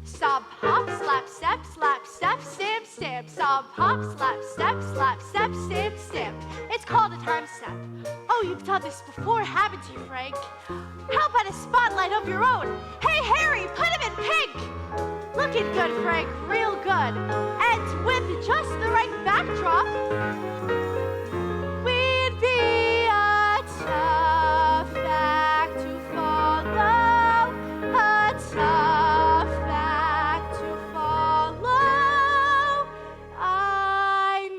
Stop, hop, slap, step, stamp, stamp. Stop, hop, slap, step, stamp, stamp. It's called a time step. Oh, you've done this before, haven't you, Frank? How about a spotlight of your own? Hey, Harry, put him in pink. Looking good, Frank, real good. And with just the right backdrop, we'd be a tough act to follow. A tough act to follow. I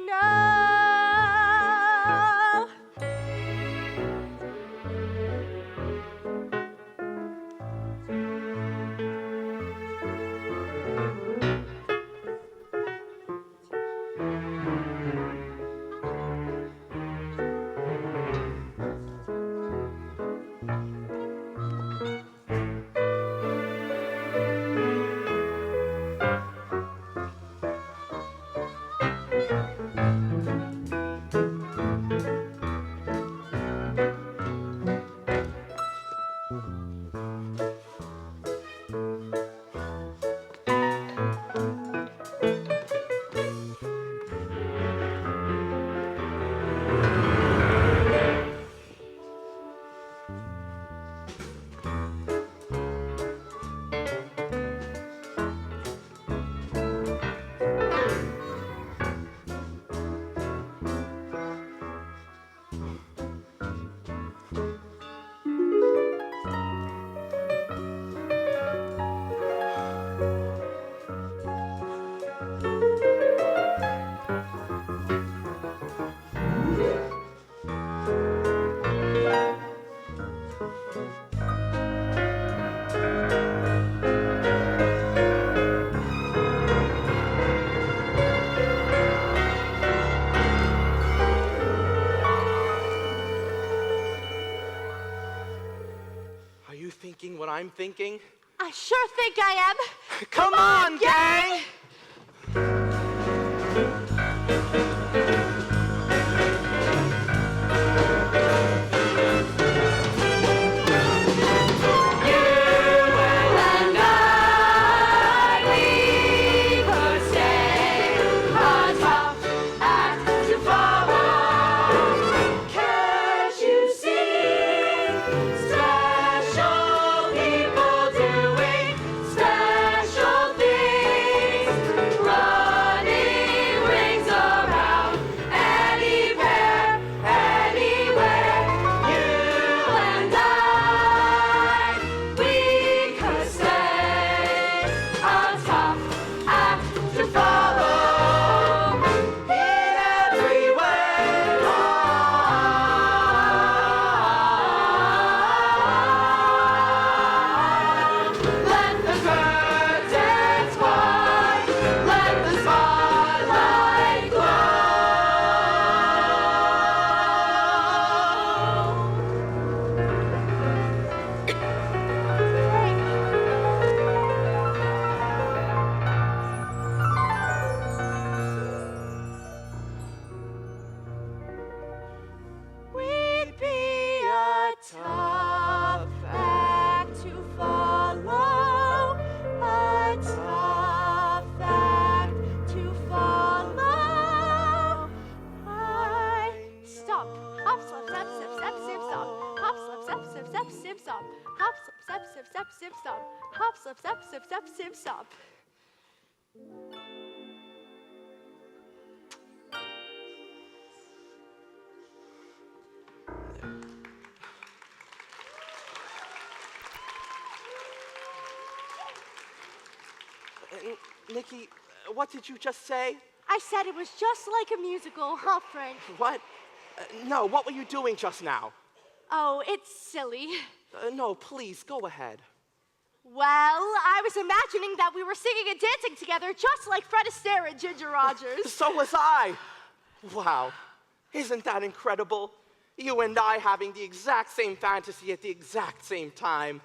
what I'm thinking? I sure think I am. Come on, gang! Hop, slip, step, slip, step, slip, stop. Nikki, what did you just say? I said it was just like a musical, huh, Frank? What? No, what were you doing just now? Oh, it's silly. No, please, go ahead. Well, I was imagining that we were singing and dancing together just like Fred Astaire and Ginger Rogers. So was I. Wow, isn't that incredible? You and I having the exact same fantasy at the exact same time.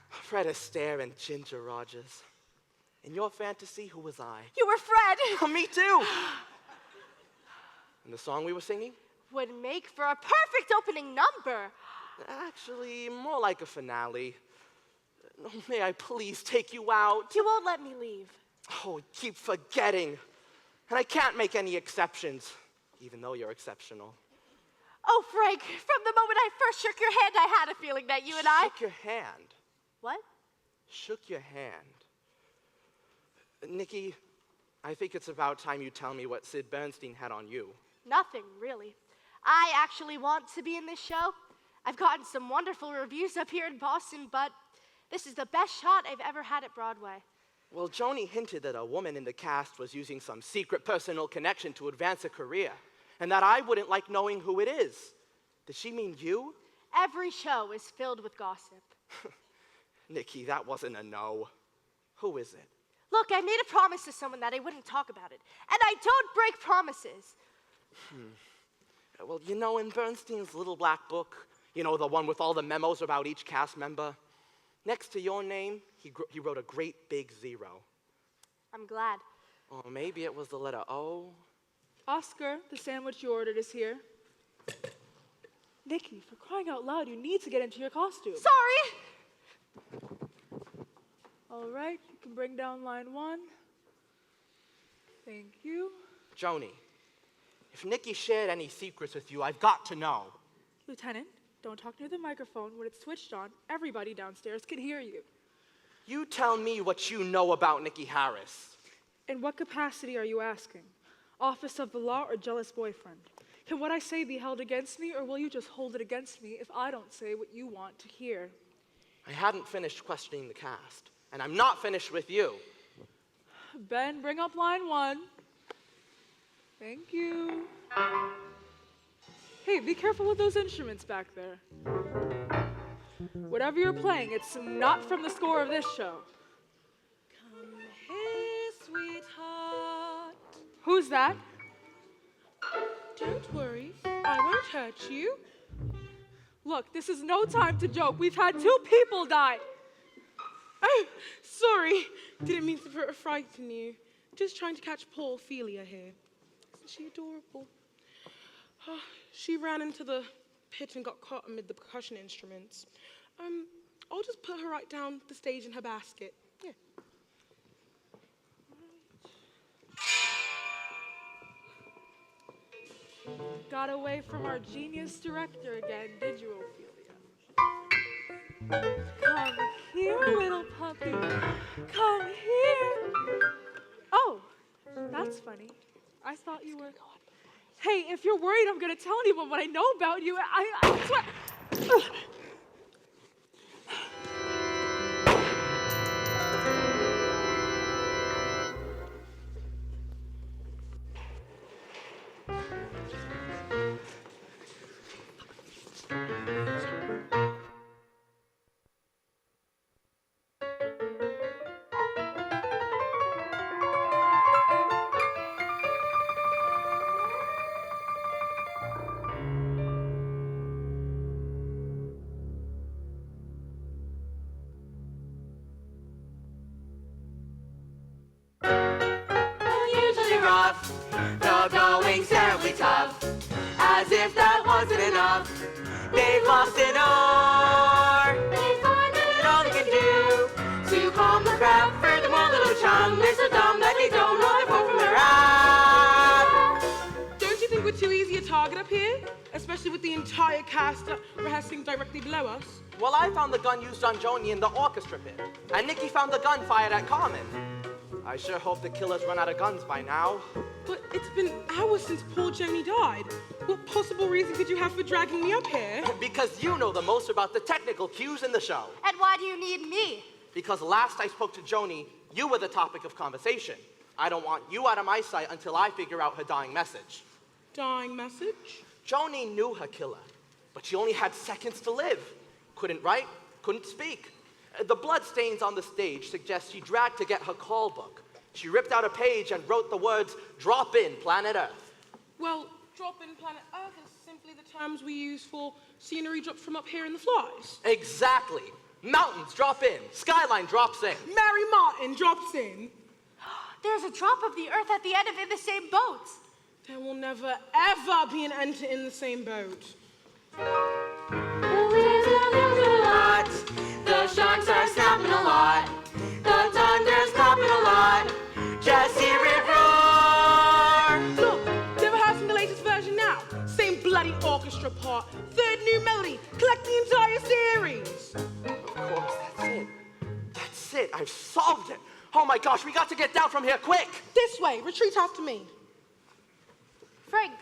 Fred Astaire and Ginger Rogers. In your fantasy, who was I? You were Fred. Me too. And the song we were singing? Would make for a perfect opening number. Actually, more like a finale. May I please take you out? You won't let me leave. Oh, you keep forgetting. And I can't make any exceptions, even though you're exceptional. Oh, Frank, from the moment I first shook your hand, I had a feeling that you and I... Shook your hand? What? Shook your hand. Nikki, I think it's about time you tell me what Sid Bernstein had on you. Nothing, really. I actually want to be in this show. I've gotten some wonderful reviews up here in Boston, but this is the best shot I've ever had at Broadway. Well, Joni hinted that a woman in the cast was using some secret personal connection to advance a career, and that I wouldn't like knowing who it is. Did she mean you? Every show is filled with gossip. Nikki, that wasn't a no. Who is it? Look, I made a promise to someone that I wouldn't talk about it, and I don't break promises. Well, you know, in Bernstein's little black book, you know, the one with all the memos about each cast member, next to your name, he wrote a great big 0. I'm glad. Or maybe it was the letter O. Oscar, the sandwich you ordered is here. Nikki, for crying out loud, you need to get into your costume. Sorry! All right, you can bring down line 1. Thank you. Joni, if Nikki shared any secrets with you, I've got to know. Lieutenant, don't talk near the microphone. When it's switched on, everybody downstairs can hear you. You tell me what you know about Nikki Harris. In what capacity are you asking? Office of the law or jealous boyfriend? Can what I say be held against me, or will you just hold it against me if I don't say what you want to hear? I hadn't finished questioning the cast, and I'm not finished with you. Ben, bring up line 1. Thank you. Hey, be careful with those instruments back there. Whatever you're playing, it's not from the score of this show. Come here, sweetheart. Who's that? Don't worry, I won't hurt you. Look, this is no time to joke. We've had 2 people die. Oh, sorry. Didn't mean to frighten you. Just trying to catch poor Ophelia here. Isn't she adorable? She ran into the pit and got caught amid the percussion instruments. I'll just put her right down the stage in her basket. Yeah. Got away from our genius director again, did you, Ophelia? Come here, little puppy. Come here. Oh, that's funny. I thought you were... Hey, if you're worried I'm going to tell anyone what I know about you, I swear... Usually rough, the going's terribly tough. As if that wasn't enough, they've lost an oar. They find that all they can do to calm the crowd. Furthermore, little chum, they're so dumb that they don't know they're far from their wrath. Don't you think we're too easy a target up here? Especially with the entire cast rehearsing directly below us. Well, I found the gun used on Joni in the orchestra pit, and Nikki found the gun fired at Carmen. I sure hope the killer's run out of guns by now. But it's been hours since poor Joni died. What possible reason could you have for dragging me up here? Because you know the most about the technical cues in the show. And why do you need me? Because last I spoke to Joni, you were the topic of conversation. I don't want you out of my sight until I figure out her dying message. Dying message? Joni knew her killer, but she only had seconds to live. Couldn't write, couldn't speak. The blood stains on the stage suggest she dragged to get her call book. She ripped out a page and wrote the words, "Drop in, planet Earth." Well, drop in planet Earth is simply the terms we use for scenery dropped from up here in the flies. Exactly. Mountains drop in, skyline drops in. Mary Martin drops in. There's a drop of the Earth at the end of In the Same Boat. There will never, ever be an end to In the Same Boat. The sharks are snapping a lot. The thunder's clapping a lot. Just hear it roar. Look, they're rehearsing the latest version now. Same bloody orchestra part. Third new melody. Collect the entire series. Of course, that's it. That's it. I've solved it. Oh my gosh, we got to get down from here quick. This way. Retreat after me. Frank,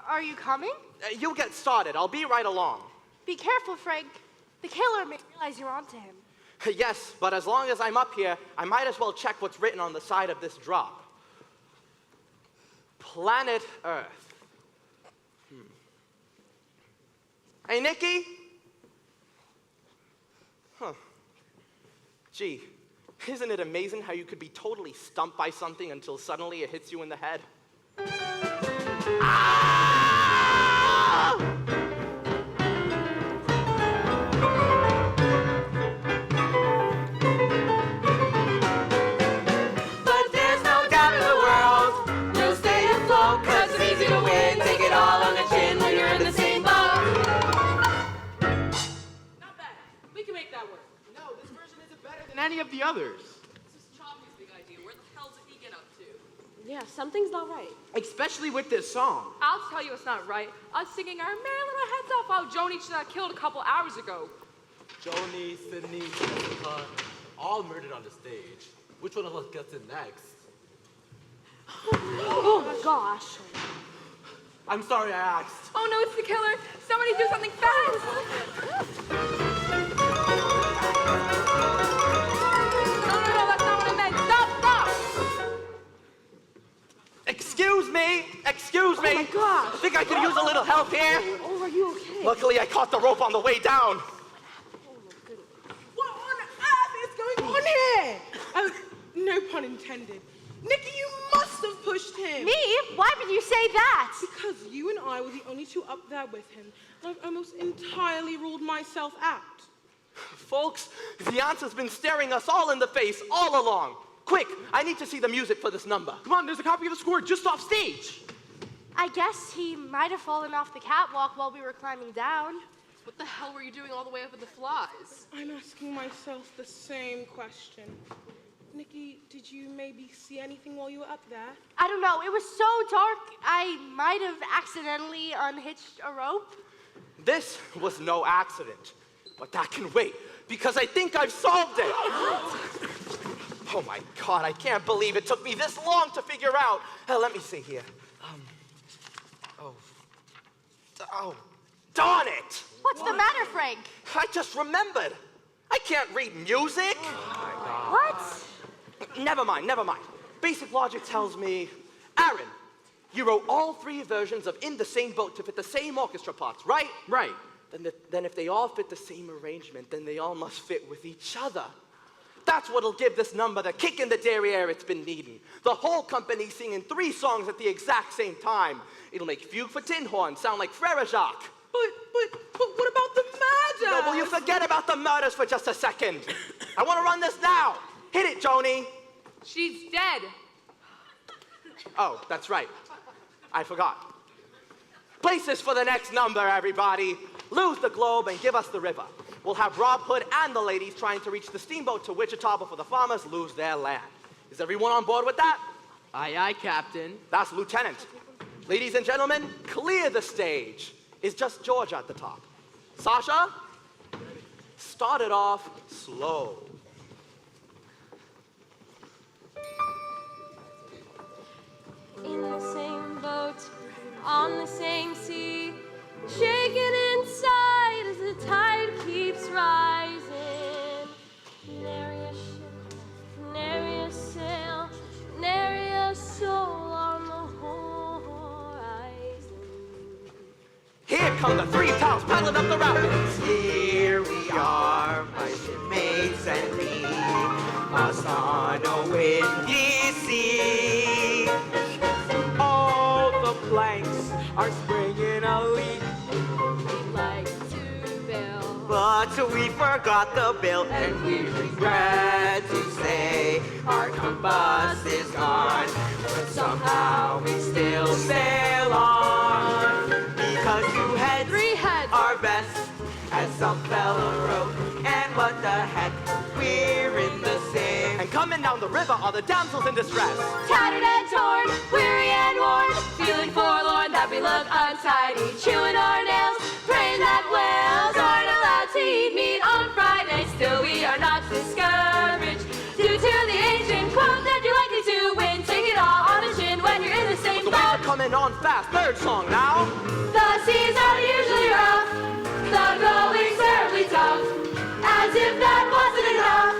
are you coming? You get started. I'll be right along. Be careful, Frank. The killer may realize you're onto him. Yes, but as long as I'm up here, I might as well check what's written on the side of this drop. Planet Earth. Hey, Nikki? Huh. Gee, isn't it amazing how you could be totally stumped by something until suddenly it hits you in the head? Any of the others. This is Choppy's big idea. Where the hell did he get up to? Yeah, something's not right. Especially with this song. I'll tell you it's not right. Us singing our merry little heads off while Joni just got killed a couple hours ago. Joni, Sydney, Jessica, all murdered on the stage. Which one of us gets in next? Oh my gosh. I'm sorry I asked. Oh no, it's the killer. Somebody do something fast. No, that's not what I meant. Stop. Excuse me! Oh my gosh. Think I could use a little help here? Oh, are you okay? Luckily, I caught the rope on the way down. What on earth is going on here? Oh, no pun intended. Nikki, you must have pushed him. Me? Why would you say that? Because you and I were the only two up there with him. I've almost entirely ruled myself out. Folks, the answer's been staring us all in the face all along. Quick, I need to see the music for this number. Come on, there's a copy of the score just off stage. I guess he might have fallen off the catwalk while we were climbing down. What the hell were you doing all the way up in the flies? I'm asking myself the same question. Nikki, did you maybe see anything while you were up there? I don't know. It was so dark, I might have accidentally unhitched a rope. This was no accident, but that can wait, because I think I've solved it. Oh my God, I can't believe it took me this long to figure out. Let me see here. Oh, darn it! What's the matter, Frank? I just remembered. I can't read music. What? Never mind. Basic logic tells me, Aaron, you wrote all 3 versions of In the Same Boat to fit the same orchestra parts, right? Right. Then if they all fit the same arrangement, then they all must fit with each other. That's what'll give this number the kick in the derriere it's been needing. The whole company singing 3 songs at the exact same time. It'll make Fugue for Tin Horn sound like Frere Jacques. But what about the murders? No, will you forget about the murders for just a second? I want to run this now. Hit it, Joni. She's dead. Oh, that's right. I forgot. Places for the next number, everybody. Lose the globe and give us the river. We'll have Rob Hood and the ladies trying to reach the steamboat to Wichita before the farmers lose their land. Is everyone on board with that? Aye, aye, Captain. That's Lieutenant. Ladies and gentlemen, clear the stage. Is just George at the top. Sasha, start it off slow. In the same boat, on the same sea, shaking inside as the tide keeps rising. Nary a ship, nary a sail, nary a soul on the horizon. Here come the 3 pals paddling up the rapids. Here we are, my shipmates and me, lost on a windy sea. All the planks are springing a leak, We'd like to build, but we forgot the bill, and we regret to say our compass is gone, but somehow we still sail on, because 2 heads, 3 heads are best, as some fella wrote, and what the heck, we're in the same. And coming down the river are the damsels in distress. tattered and torn, weary and worn, feeling forlorn that we look untidy, chewing our nails, praying that whales aren't allowed to eat meat on Friday. Still, we are not discouraged due to the ancient quote that you're likely to win. Take it all on the chin when you're in the same The waves are boat. coming on fast. 3rd song now. The seas are usually rough, the going's terribly tough. As if that wasn't enough,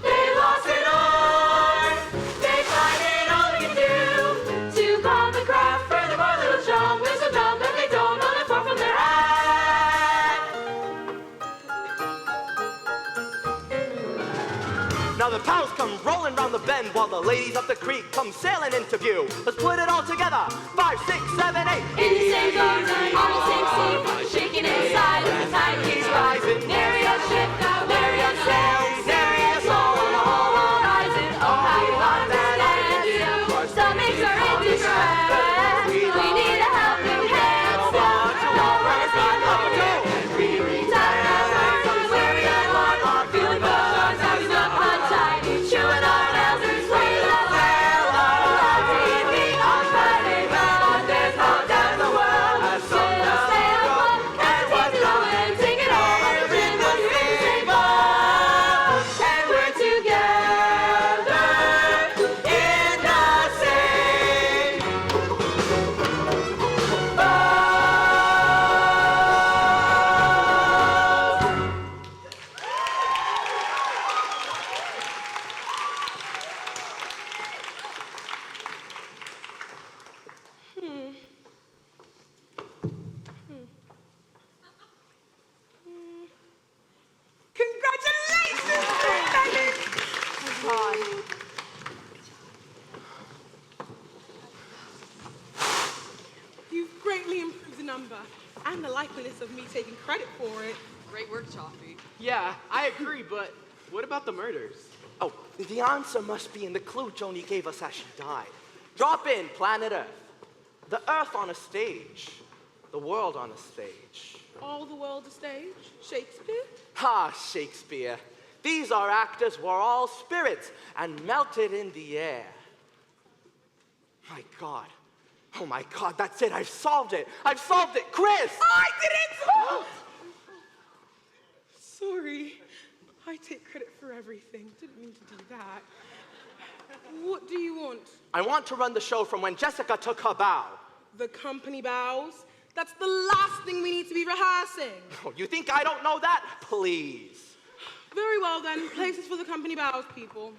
they lost an arm. They find it all they can do to calm the craft. Furthermore, little strong, we're so dumb that they don't know the far from their hat. Now the pals come rolling round the bend while the ladies up the creek come sailing into view. Let's put it all together. 5, 6, 7, 8. In the same boat, on the same sea, shaking inside as the tide keeps rising. Nary a ship, nary a sail, nary a soul on the whole horizon. Oh, how you understand you. Stomachs are in distress. We need a helping hand. Still, no one is not up. Weary, tired, weary and worn, feeling bored, how we look untidy, chewing our nails, playing that well. Allowed to eat meat on Friday, but really improved the number and the likeliness of me taking credit for it. Great work, Chaffee. Yeah, I agree, but what about the murders? Oh, the answer must be in the clue Joni gave us as she died. Drop in, planet Earth. The Earth on a stage. The world on a stage. All the world a stage? Shakespeare? Ah, Shakespeare. These our actors were all spirits and melted in the air. My God. Oh my God, that's it. I've solved it. I've solved it. Chris! I did it! Sorry. I take credit for everything. Didn't mean to do that. What do you want? I want to run the show from when Jessica took her bow. The company bows? That's the last thing we need to be rehearsing. Oh, you think I don't know that? Please. Very well then. Places for the company bows, people.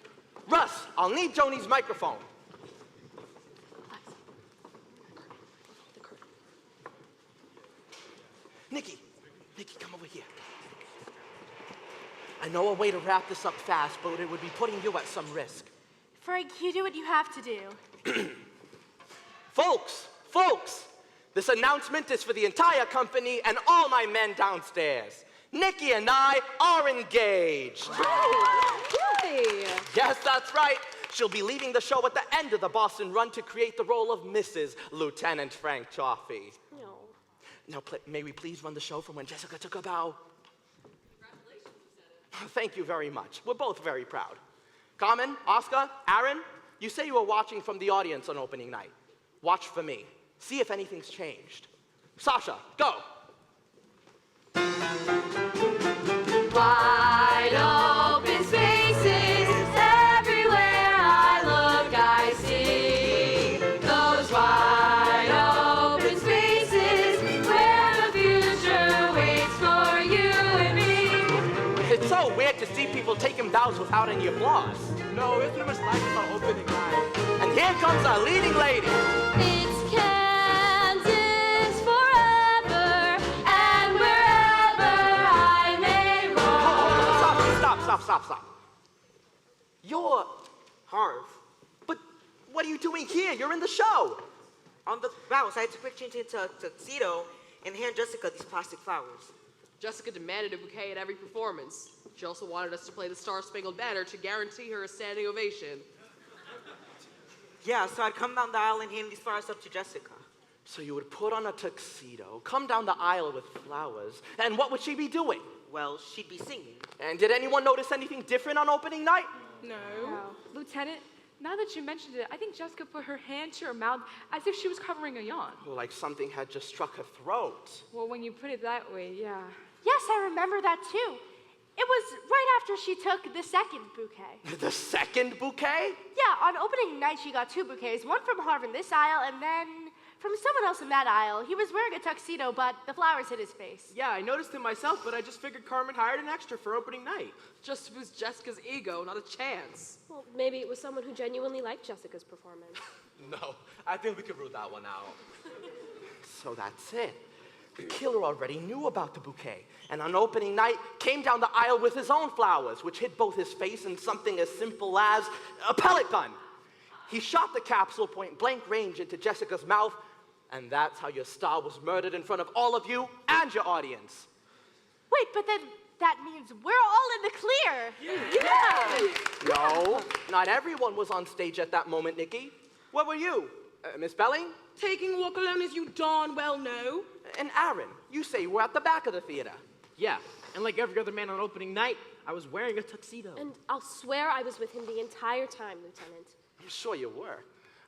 Russ, I'll need Joni's microphone. Nikki, come over here. I know a way to wrap this up fast, but it would be putting you at some risk. Frank, you do what you have to do. Folks, this announcement is for the entire company and all my men downstairs. Nikki and I are engaged. Really? Yes, that's right. She'll be leaving the show at the end of the Boston run to create the role of Mrs. Lieutenant Frank Chaffee. No. Now, may we please run the show from when Jessica took her bow? Thank you very much. We're both very proud. Carmen, Oscar, Aaron, you say you were watching from the audience on opening night. Watch for me. See if anything's changed. Sasha, go. Wide open spaces, everywhere I look I see those wide open spaces where the future waits for you and me. It's so weird to see people taking bows without any applause. No, it's pretty much like it's our opening night. And here comes our leading lady. It's Kansas forever and wherever I may roam. Stop. You're Harv. But what are you doing here? You're in the show. On the bows, I had to quick change into a tuxedo and hand Jessica these plastic flowers. Jessica demanded a bouquet at every performance. She also wanted us to play the Star-Spangled Banner to guarantee her a standing ovation. Yeah, so I'd come down the aisle and hand these flowers up to Jessica. So you would put on a tuxedo, come down the aisle with flowers, and what would she be doing? Well, she'd be singing. And did anyone notice anything different on opening night? No. Lieutenant, now that you mentioned it, I think Jessica put her hand to her mouth as if she was covering a yawn. Like something had just struck her throat. Well, when you put it that way, yeah. Yes, I remember that too. It was right after she took the second bouquet. The second bouquet? Yeah, on opening night she got two bouquets, one from Harv in this aisle and then from someone else in that aisle. He was wearing a tuxedo, but the flowers hit his face. Yeah, I noticed it myself, but I just figured Carmen hired an extra for opening night. Just to boost Jessica's ego, not a chance. Well, maybe it was someone who genuinely liked Jessica's performance. No, I think we could rule that one out. So that's it. The killer already knew about the bouquet, and on opening night came down the aisle with his own flowers, which hit both his face and something as simple as a pellet gun. He shot the capsule point blank range into Jessica's mouth, and that's how your star was murdered in front of all of you and your audience. Wait, but then that means we're all in the clear. Yeah. No, not everyone was on stage at that moment, Nikki. What were you? Miss Belling? Taking a walk alone, as you darn well know. And Aaron, you say you were at the back of the theater. Yeah, and like every other man on opening night, I was wearing a tuxedo. And I'll swear I was with him the entire time, Lieutenant. I'm sure you were.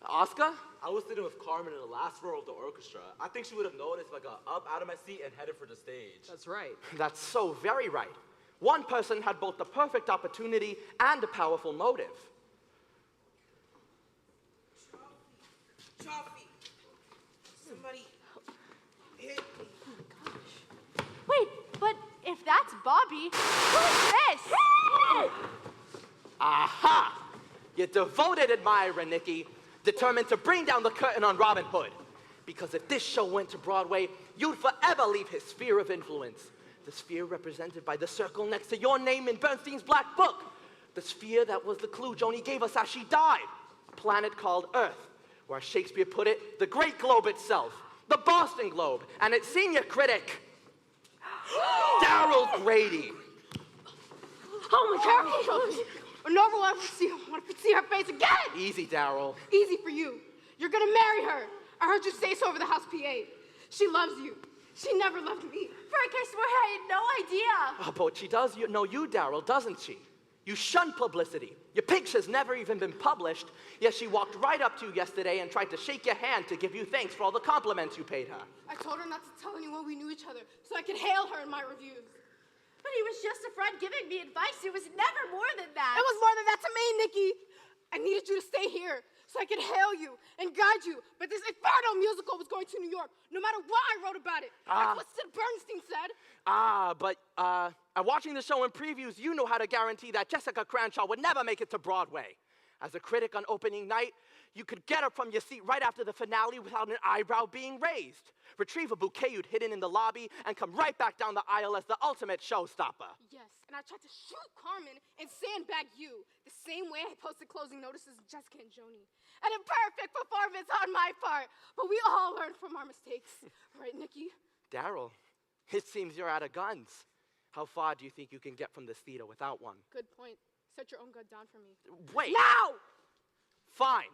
Oscar? I was sitting with Carmen in the last row of the orchestra. I think she would have noticed if I got up out of my seat and headed for the stage. That's right. That's so very right. One person had both the perfect opportunity and a powerful motive. Chaffee! Somebody hit me. Oh my gosh. Wait, but if that's Bobby, who's this? Aha! Your devoted admirer, Nikki, determined to bring down the curtain on Robin Hood. Because if this show went to Broadway, you'd forever leave his sphere of influence. The sphere represented by the circle next to your name in Bernstein's Black Book. The sphere that was the clue Joni gave us as she died. A planet called Earth, where Shakespeare put it, the great globe itself. the Boston Globe, and its senior critic, Daryl Grady. Oh my God! I never want to see her face again! Easy, Daryl. Easy for you. You're gonna marry her. I heard you say so over the house PA. She loves you. She never loved me. Frank, I swear I had no idea. Oh, but she does know you, Daryl, doesn't she? You shun publicity. Your picture's never even been published, yet she walked right up to you yesterday and tried to shake your hand to give you thanks for all the compliments you paid her. I told her not to tell anyone we knew each other so I could hail her in my reviews. But he was just a friend giving me advice. It was never more than that. It was more than that to me, Nikki. I needed you to stay here so I could hail you and guide you. But this Inferno musical was going to New York, no matter what I wrote about it. That's what Sid Bernstein said. But watching the show in previews, you know how to guarantee that Jessica Cranshaw would never make it to Broadway. As a critic on opening night, you could get up from your seat right after the finale without an eyebrow being raised. Retrieve a bouquet you'd hidden in the lobby and come right back down the aisle as the ultimate showstopper. Yes, and I tried to shoot Carmen and sandbag you the same way I posted closing notices of Jessica and Joni. An imperfect performance on my part, but we all learn from our mistakes. Right, Nikki? Daryl, it seems you're out of guns. How far do you think you can get from this theater without one? Good point. Set your own gun down for me. Wait! Now! Fine.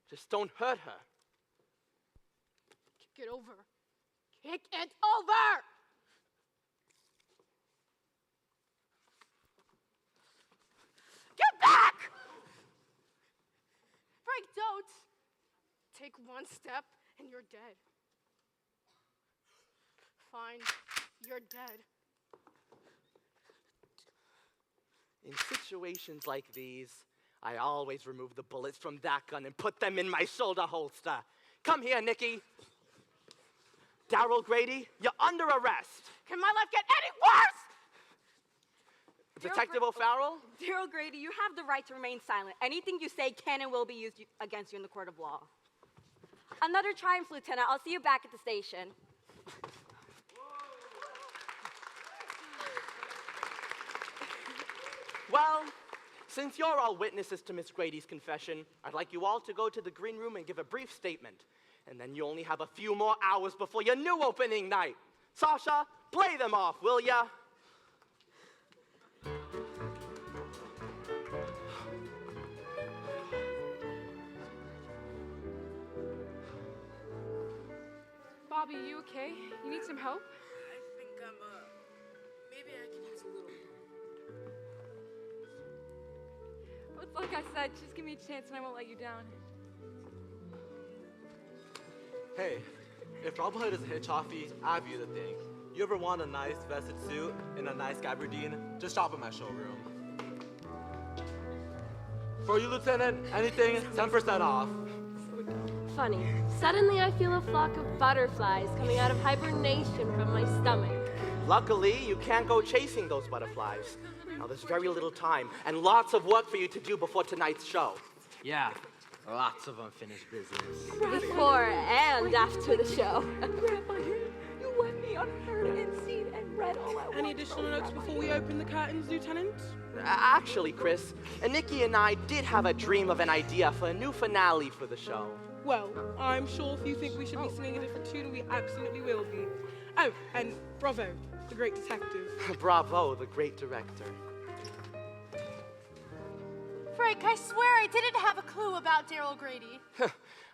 Just don't hurt her. Kick it over. Kick it over! Get back! Frank, don't. Take one step and you're dead. Fine, you're dead. In situations like these, I always remove the bullets from that gun and put them in my shoulder holster. Come here, Nikki. Daryl Grady, you're under arrest. Can my life get any worse? Detective O'Farrell? Daryl Grady, you have the right to remain silent. Anything you say can and will be used against you in the court of law. Another triumph, Lieutenant. I'll see you back at the station. Well, since you're all witnesses to Miss Grady's confession, I'd like you all to go to the green room and give a brief statement. And then you only have a few more hours before your new opening night. Sasha, play them off, will ya? Bobby, you okay? You need some help? I think I'm, maybe I could use a little. Well, it's like I said, just give me a chance and I won't let you down. Hey, if Robin Hood is a hitch offie, I have you to thank. You ever want a nice vested suit and a nice gabardine? Just shop in my showroom. For you, Lieutenant, anything 10% off. Funny. Suddenly I feel a flock of butterflies coming out of hibernation from my stomach. Luckily, you can't go chasing those butterflies. Now, there's very little time and lots of work for you to do before tonight's show. Yeah, lots of unfinished business. Before and after the show. Grandma, you wet me on her and seen and read all I Any additional notes before we open the curtains, Lieutenant? Actually, Chris, Nikki and I did have a dream of an idea for a new finale for the show. Well, I'm sure if you think we should be singing a different tune, we absolutely will be. Oh, and bravo, the great detective. Bravo, the great director. Frank, I swear I didn't have a clue about Daryl Grady.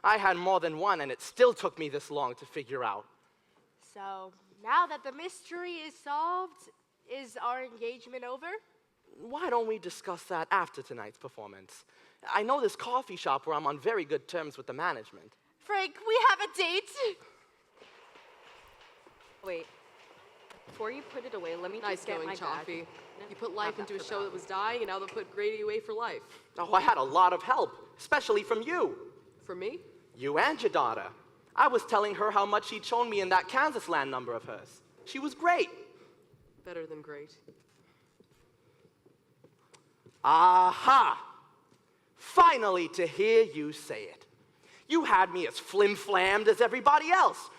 I had more than one, and it still took me this long to figure out. So, now that the mystery is solved, is our engagement over? Why don't we discuss that after tonight's performance? I know this coffee shop where I'm on very good terms with the management. Frank, we have a date. Wait. Before you put it away, let me Nice just get going, my Chaffee. bag. You put life into a show that was dying, and now they'll put Grady away for life. Oh, I had a lot of help, especially from you. From me? You and your daughter. I was telling her how much she'd shown me in that Kansas Land number of hers. She was great. Better than great. Aha! Finally to hear you say it. You had me as flim-flammed as everybody else,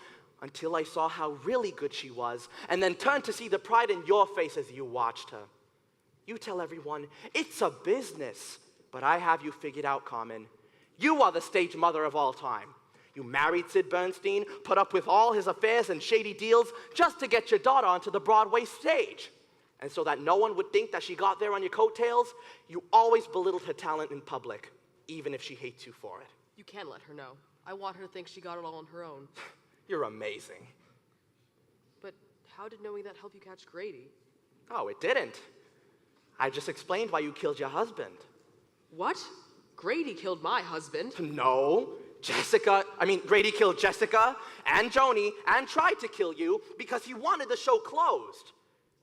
until I saw how really good she was, and then turned to see the pride in your face as you watched her. You tell everyone, it's a business, but I have you figured out, Carmen. You are the stage mother of all time. You married Sid Bernstein, put up with all his affairs and shady deals just to get your daughter onto the Broadway stage. And so that no one would think that she got there on your coattails, you always belittled her talent in public, even if she hates you for it. You can't let her know. I want her to think she got it all on her own. You're amazing. But how did knowing that help you catch Grady? Oh, it didn't. I just explained why you killed your husband. What? Grady killed my husband? No. Grady killed Jessica and Joni and tried to kill you because he wanted the show closed.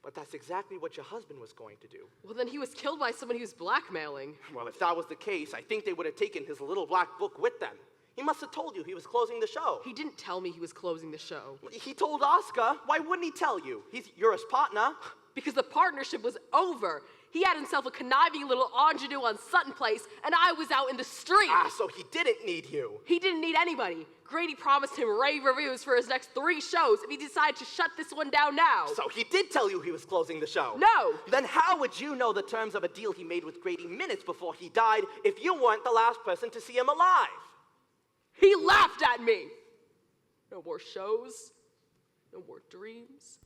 But that's exactly what your husband was going to do. Well, then he was killed by someone he was blackmailing. Well, if that was the case, I think they would have taken his little black book with them. He must have told you he was closing the show. He didn't tell me he was closing the show. He told Oscar. Why wouldn't he tell you? You're his partner. Because the partnership was over. He had himself a conniving little ingenue on Sutton Place, and I was out in the street. So he didn't need you. He didn't need anybody. Grady promised him rave reviews for his next 3 shows if he decided to shut this one down now. So he did tell you he was closing the show? No. Then how would you know the terms of a deal he made with Grady minutes before he died if you weren't the last person to see him alive? He laughed at me. No more shows, no more dreams.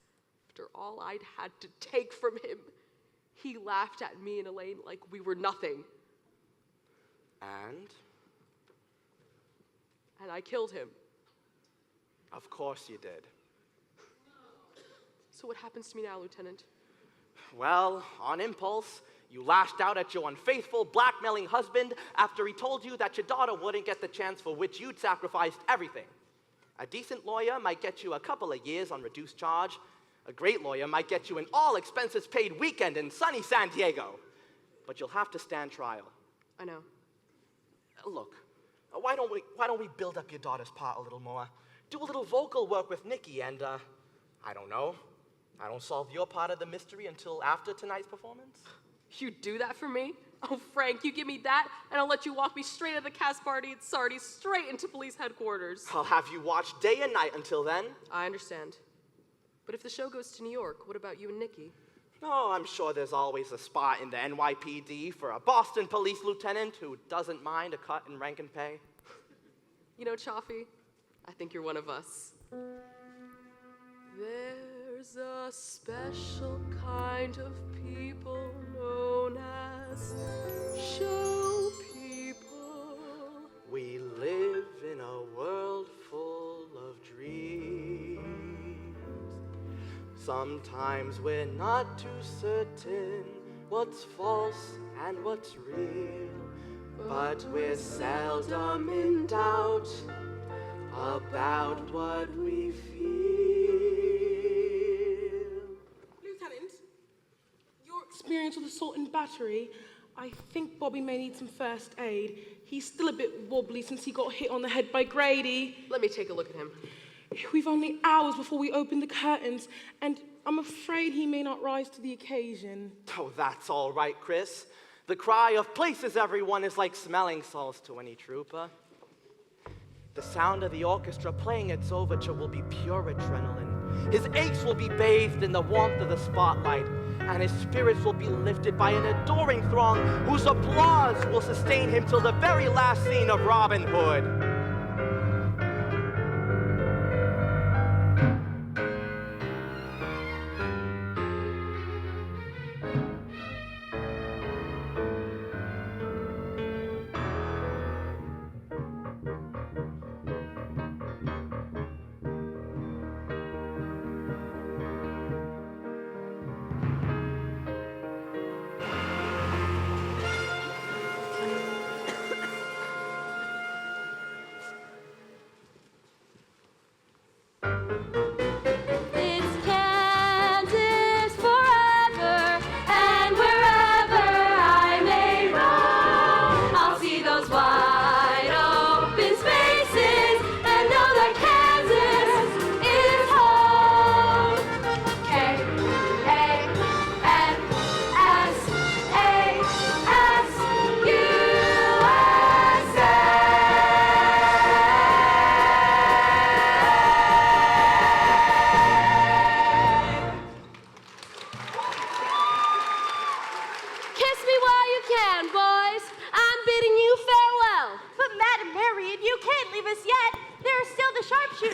After all I'd had to take from him, he laughed at me and Elaine like we were nothing. And? And I killed him. Of course you did. So what happens to me now, Lieutenant? Well, on impulse, you lashed out at your unfaithful, blackmailing husband after he told you that your daughter wouldn't get the chance for which you'd sacrificed everything. A decent lawyer might get you a couple of years on reduced charge. A great lawyer might get you an all-expenses-paid weekend in sunny San Diego. But you'll have to stand trial. I know. Look, why don't we build up your daughter's part a little more? Do a little vocal work with Nikki and, I don't know. I don't solve your part of the mystery until after tonight's performance. You do that for me? Oh, Frank, you give me that, and I'll let you walk me straight out of the cast party at Sardi, straight into police headquarters. I'll have you watch day and night until then. I understand. But if the show goes to New York, what about you and Nikki? Oh, I'm sure there's always a spot in the NYPD for a Boston police lieutenant who doesn't mind a cut in rank and pay. You know, Chaffee, I think you're one of us. There's a special kind of people known as show people. We live in a world full of dreams. Sometimes we're not too certain what's false and what's real, but we're seldom in doubt about what we feel. Lieutenant, your experience with assault and battery, I think Bobby may need some first aid. He's still a bit wobbly since he got hit on the head by Grady. Let me take a look at him. We've only hours before we open the curtains, and I'm afraid he may not rise to the occasion. Oh, that's all right, Chris. The cry of places everyone is like smelling salts to any trooper. The sound of the orchestra playing its overture will be pure adrenaline. His aches will be bathed in the warmth of the spotlight, and his spirits will be lifted by an adoring throng whose applause will sustain him till the very last scene of Robin Hood.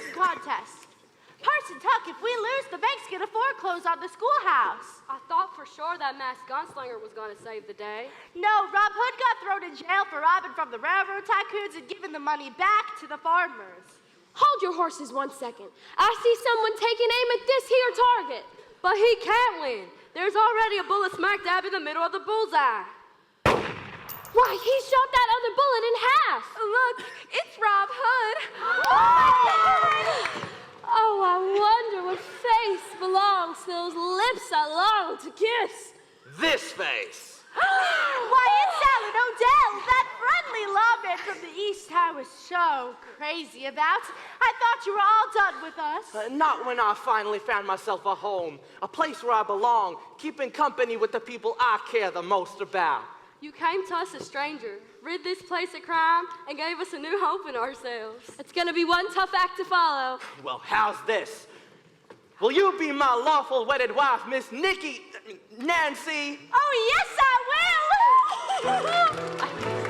dancing contest. Parson Tuck, if we lose, the bank's gonna foreclose on the schoolhouse. I thought for sure that masked gunslinger was gonna save the day. No, Rob Hood got thrown in jail for robbing from the railroad tycoons and giving the money back to the farmers. Hold your horses 1 second. I see someone taking aim at this here target, but he can't win. There's already a bullet smack dab in the middle of the bullseye. Why, he shot that other bullet in half. Look, it's Rob Hood. Oh, I wonder what face belongs to those lips I long to kiss. This face. Why, it's Alan Odell, that friendly lawman from the East I was so crazy about. I thought you were all done with us. Not when I finally found myself a home, a place where I belong, keeping company with the people I care the most about. You came to us a stranger, rid this place of crime, and gave us a new hope in ourselves. It's gonna be one tough act to follow. Well, how's this? Will you be my lawful wedded wife, Miss Nancy? Oh, yes, I will!